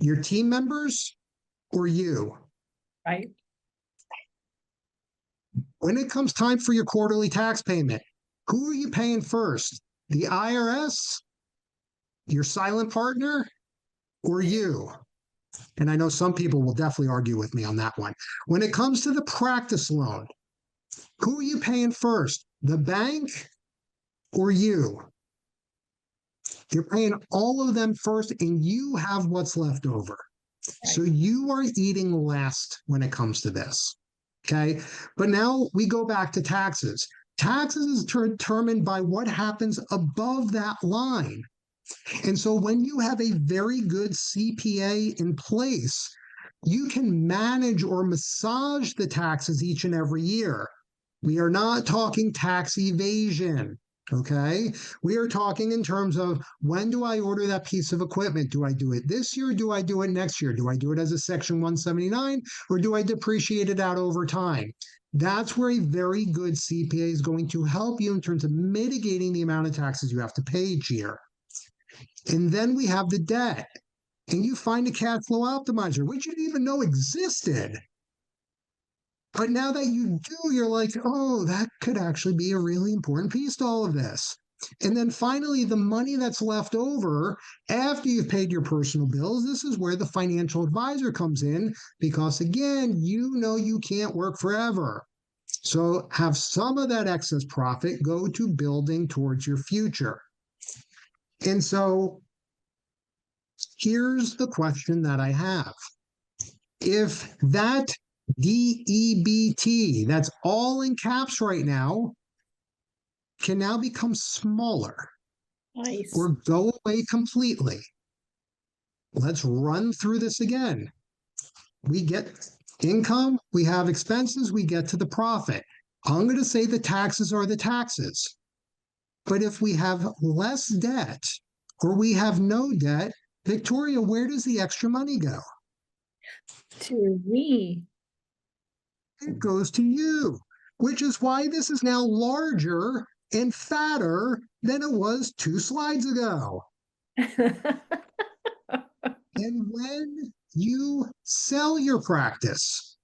Your team members or you?
Right.
When it comes time for your quarterly tax payment, who are you paying first? The IRS, your silent partner, or you? And I know some people will definitely argue with me on that one. When it comes to the practice loan, who are you paying first? The bank or you? You're paying all of them first, and you have what's left over.
Right.
So you are eating last when it comes to this. Okay. But now we go back to taxes. Taxes is determined by what happens above that line. And so when you have a very good CPA in place, you can manage or massage the taxes each and every year. We are not talking tax evasion. Okay. We are talking in terms of when do I order that piece of equipment? Do I do it this year? Do I do it next year? Do I do it as a Section 179 or do I depreciate it out over time? That's where a very good CPA is going to help you in terms of mitigating the amount of taxes you have to pay each year. And then we have the debt. And you find a cash flow optimizer, which you didn't even know existed. But now that you do, you're like, oh, that could actually be a really important piece to all of this. And then finally, the money that's left over after you've paid your personal bills, this is where the financial advisor comes in because, again, you know you can't work forever. So have some of that excess profit go to building towards your future. And so here's the question that I have. If that DEBT, that's all in caps right now, can now become smaller
Nice.
or go away completely. Let's run through this again. We get income, we have expenses, we get to the profit. I'm going to say the taxes are the taxes. But if we have less debt or we have no debt, Victoria, where does the extra money go?
To me.
It goes to you, which is why this is now larger and fatter than it was 2 slides ago. And when you sell your practice,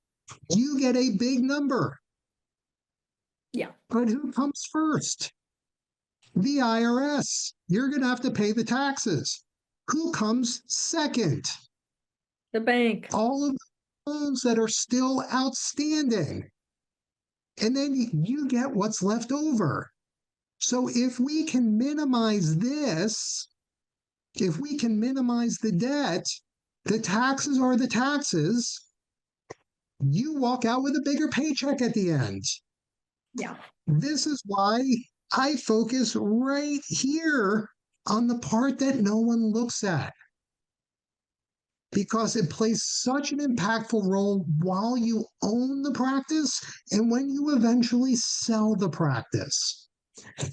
you get a big number.
Yeah.
But who comes first? The IRS. You're going to have to pay the taxes. Who comes second?
The bank.
All of the loans that are still outstanding. And then you get what's left over. So if we can minimize this, if we can minimize the debt, the taxes are the taxes. You walk out with a bigger paycheck at the end.
Yeah.
This is why I focus right here on the part that no one looks at because it plays such an impactful role while you own the practice and when you eventually sell the practice.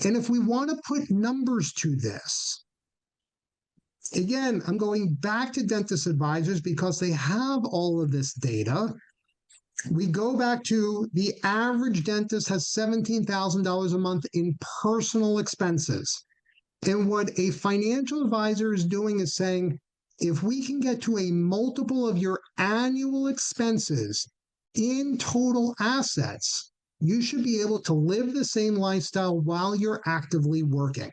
And if we want to put numbers to this, again, I'm going back to dentist advisors because they have all of this data. We go back to the average dentist has $17,000 a month in personal expenses. And what a financial advisor is doing is saying, if we can get to a multiple of your annual expenses in total assets, you should be able to live the same lifestyle while you're actively working.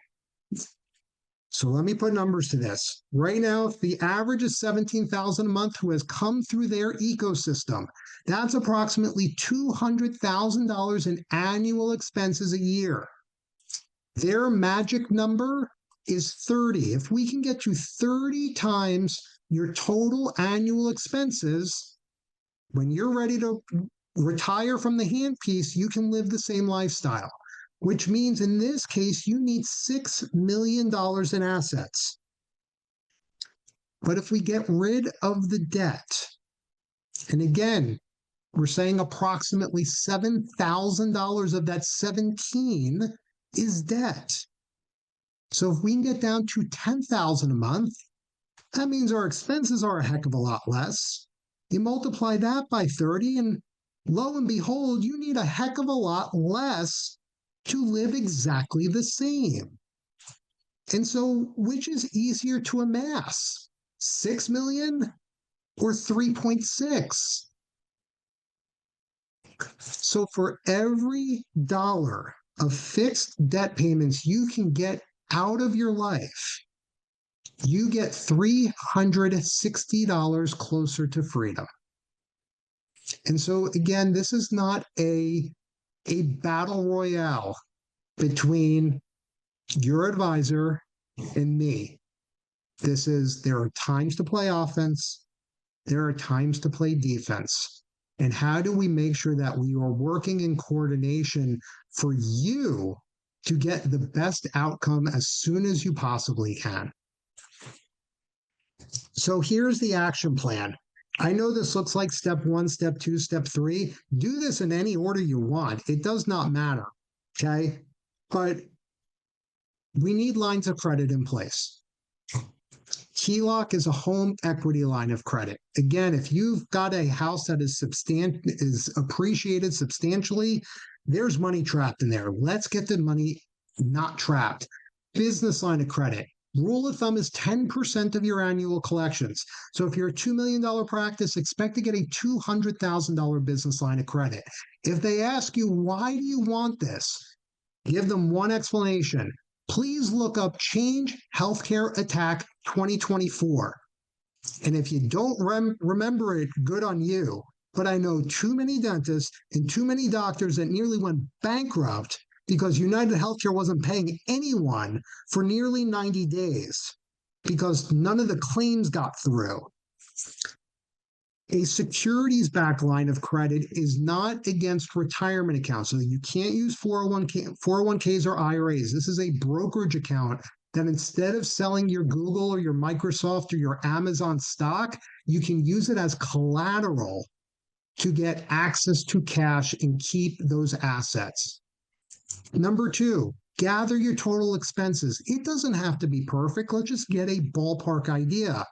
So let me put numbers to this. Right now, if the average is 17,000 a month who has come through their ecosystem, that's approximately $200,000 in annual expenses a year. Their magic number is 30. If we can get to 30 times your total annual expenses, when you're ready to retire from the handpiece, you can live the same lifestyle, which means in this case, you need $6 million in assets. But if we get rid of the debt, and again, we're saying approximately $7,000 of that 17 is debt. So if we can get down to 10,000 a month, that means our expenses are a heck of a lot less. You multiply that by 30 and lo and behold, you need a heck of a lot less to live exactly the same. And so which is easier to amass? 6 million or 3.6? So for every dollar of fixed debt payments you can get out of your life, you get $360 closer to freedom. And so again, this is not a battle royale between your advisor and me. There are times to play offense, there are times to play defense. And how do we make sure that we are working in coordination for you to get the best outcome as soon as you possibly can? So here's the action plan. I know this looks like step one, step two, step three. Do this in any order you want. It does not matter. Okay. But we need lines of credit in place. HELOC is a home equity line of credit. Again, if you've got a house that is appreciated substantially, there's money trapped in there. Let's get the money not trapped. Business line of credit. Rule of thumb is 10% of your annual collections. So if you're a $2 million practice, expect to get a $200,000 business line of credit. If they ask you, why do you want this? Give them one explanation. Please look up Change Healthcare Attack 2024. And if you don't remember it, good on you. But I know too many dentists and too many doctors that nearly went bankrupt because United Healthcare wasn't paying anyone for nearly 90 days because none of the claims got through. A securities backed line of credit is not against retirement accounts. So you can't use 401ks or IRAs. This is a brokerage account that instead of selling your Google or your Microsoft or your Amazon stock, you can use it as collateral to get access to cash and keep those assets. Number two, gather your total expenses. It doesn't have to be perfect. Let's just get a ballpark idea.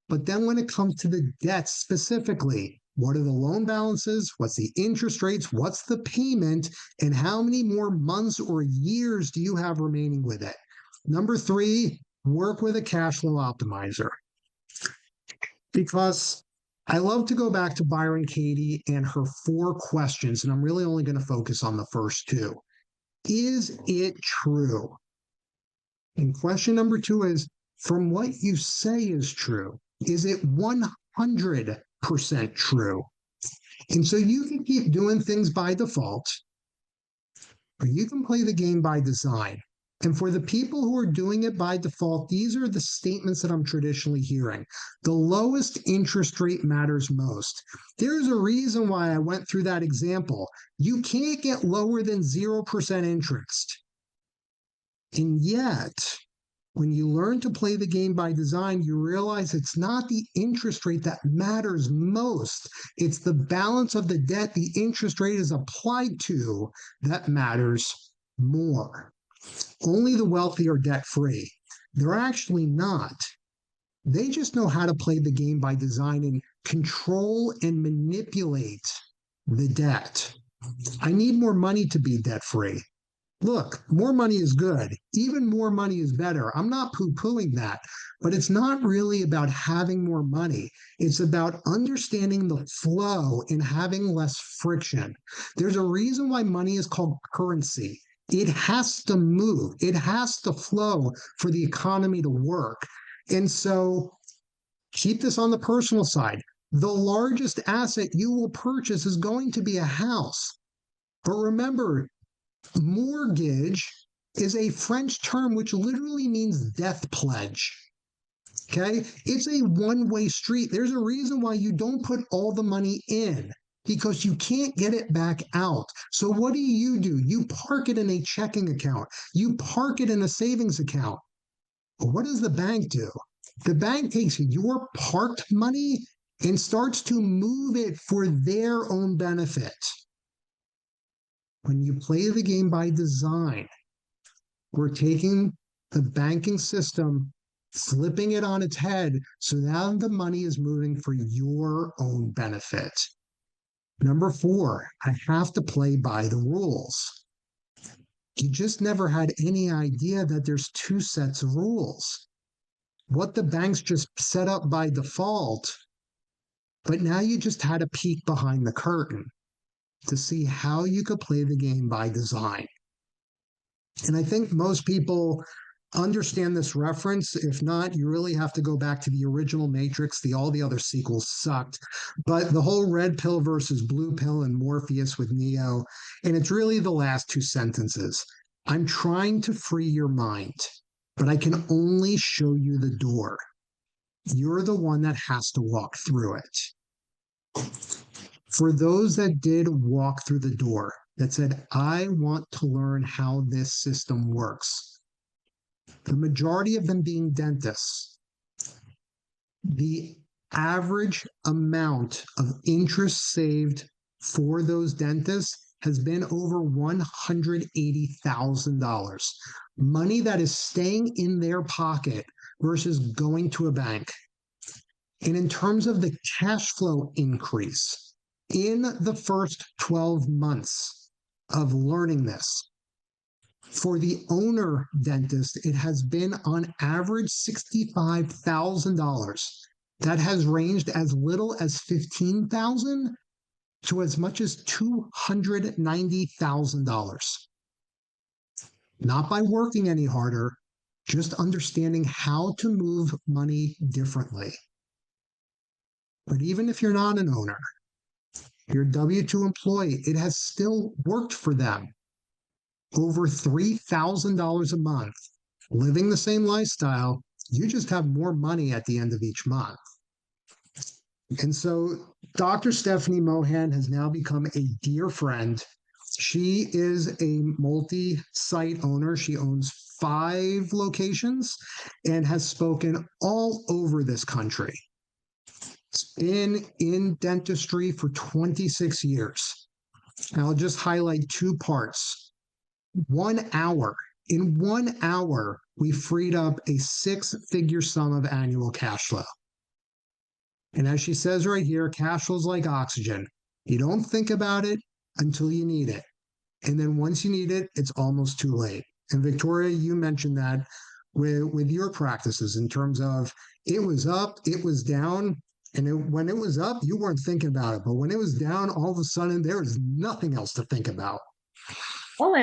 But then when it comes to the debt specifically, what are the loan balances? What's the interest rates? What's the payment? And how many more months or years do you have remaining with it? Number three, work with a cash flow optimizer. Because I love to go back to Byron Katie and her 4 questions, and I'm really only going to focus on the first 2. Is it true? And question number 2 is, from what you say is true, is it 100% true? And so you can keep doing things by default, or you can play the game by design. And for the people who are doing it by default, these are the statements that I'm traditionally hearing. The lowest interest rate matters most. There's a reason why I went through that example. You can't get lower than 0% interest. And yet, when you learn to play the game by design, you realize it's not the interest rate that matters most. It's the balance of the debt the interest rate is applied to that matters more. Only the wealthy are debt free. They're actually not. They just know how to play the game by design and control and manipulate the debt. I need more money to be debt free. Look, more money is good. Even more money is better. I'm not poo pooing that, but it's not really about having more money. It's about understanding the flow and having less friction. There's a reason why money is called currency. It has to move, it has to flow for the economy to work. And so keep this on the personal side. The largest asset you will purchase is going to be a house. But remember, mortgage is a French term which literally means death pledge. Okay. It's a one-way street. There's a reason why you don't put all the money in because you can't get it back out. So what do? You park it in a checking account, you park it in a savings account. But what does the bank do? The bank takes your parked money and starts to move it for their own benefit. When you play the game by design, we're taking the banking system, flipping it on its head, so now the money is moving for your own benefit. Number four, I have to play by the rules. You just never had any idea that there's two sets of rules. What the banks just set up by default, but now you just had a peek behind the curtain to see how you could play the game by design. And I think most people understand this reference. If not, you really have to go back to the original Matrix. All the other sequels sucked. But the whole red pill versus blue pill and Morpheus with Neo, and it's really the last two sentences. I'm trying to free your mind, but I can only show you the door. You're the one that has to walk through it. For those that did walk through the door, that said, I want to learn how this system works, the majority of them being dentists, the average amount of interest saved for those dentists has been over $180,000. Money that is staying in their pocket versus going to a bank. And in terms of the cash flow increase in the first 12 months of learning this, for the owner dentist, it has been on average $65,000. That has ranged as little as $15,000 to as much as $290,000. Not by working any harder, just understanding how to move money differently. But even if you're not an owner, you're a W-2 employee, it has still worked for them. Over $3,000 a month, living the same lifestyle, you just have more money at the end of each month. And so Dr. Stephanie Mohan has now become a dear friend. She is a multi-site owner. She owns 5 locations and has spoken all over this country. It's been in dentistry for 26 years. And I'll just highlight 2 parts. 1 hour. In 1 hour, we freed up a 6-figure sum of annual cash flow. And as she says right here, cash flow is like oxygen. You don't think about it until you need it. And then once you need it, it's almost too late. And Victoria, you mentioned that with your practices in terms of it was up, it was down. And when it was up, you weren't thinking about it. But when it was down, all of a sudden, there was nothing else to think about.
I'll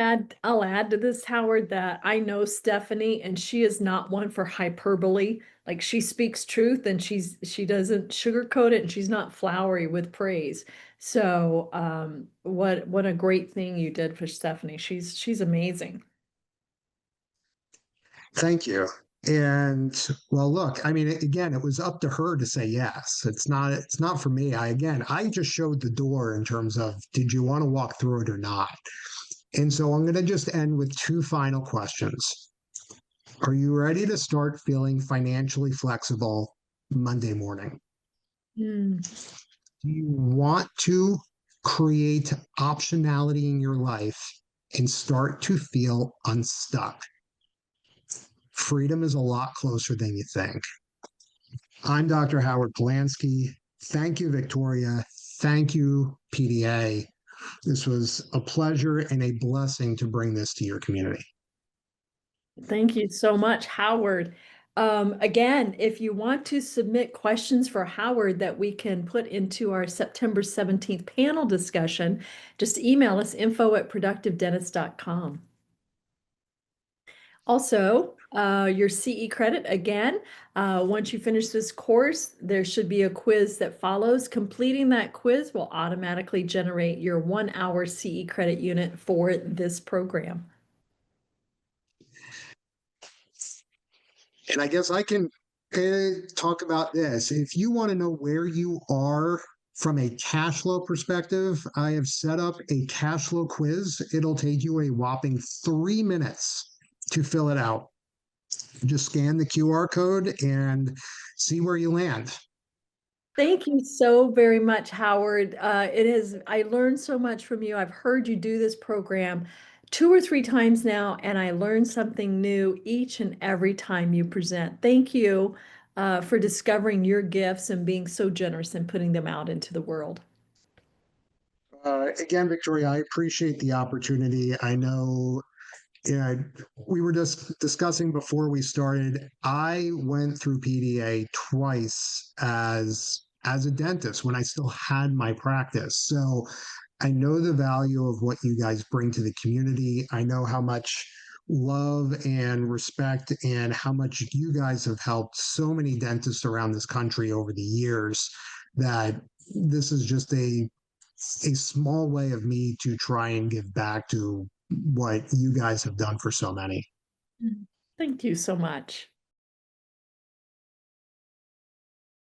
add to this, Howard, that I know Stephanie and she is not one for hyperbole. Like she speaks truth and she doesn't sugarcoat it and she's not flowery with praise. So what a great thing you did for Stephanie. She's amazing.
Thank you. And well, look, I mean, again, it was up to her to say yes. It's not for me. I just showed the door in terms of did you want to walk through it or not? And so I'm going to just end with 2 final questions. Are you ready to start feeling financially flexible Monday morning?
Mm.
Do you want to create optionality in your life and start to feel unstuck? Freedom is a lot closer than you think. I'm Dr. Howard Polanski. Thank you, Victoria. Thank you, PDA. This was a pleasure and a blessing to bring this to your community.
Thank you so much, Howard. Again, if you want to submit questions for Howard that we can put into our September 17th panel discussion, just email us info@productivedentist.com. Also, your CE credit, again, once you finish this course, there should be a quiz that follows. Completing that quiz will automatically generate your 1-hour CE credit unit for this program.
And I guess I can talk about this. If you want to know where you are from a cash flow perspective, I have set up a cash flow quiz. It'll take you a whopping 3 minutes to fill it out. Just scan the QR code and see where you land.
Thank you so very much, Howard. I learned so much from you. I've heard you do this program 2 or 3 times now, and I learned something new each and every time you present. Thank you, for discovering your gifts and being so generous and putting them out into the world.
Again, Victoria, I appreciate the opportunity. I know yeah, we were just discussing before we started. I went through PDA twice as a dentist when I still had my practice. So I know the value of what you guys bring to the community. I know how much love and respect and how much you guys have helped so many dentists around this country over the years that this is just a small way of me to try and give back to what you guys have done for so many.
Thank you so much.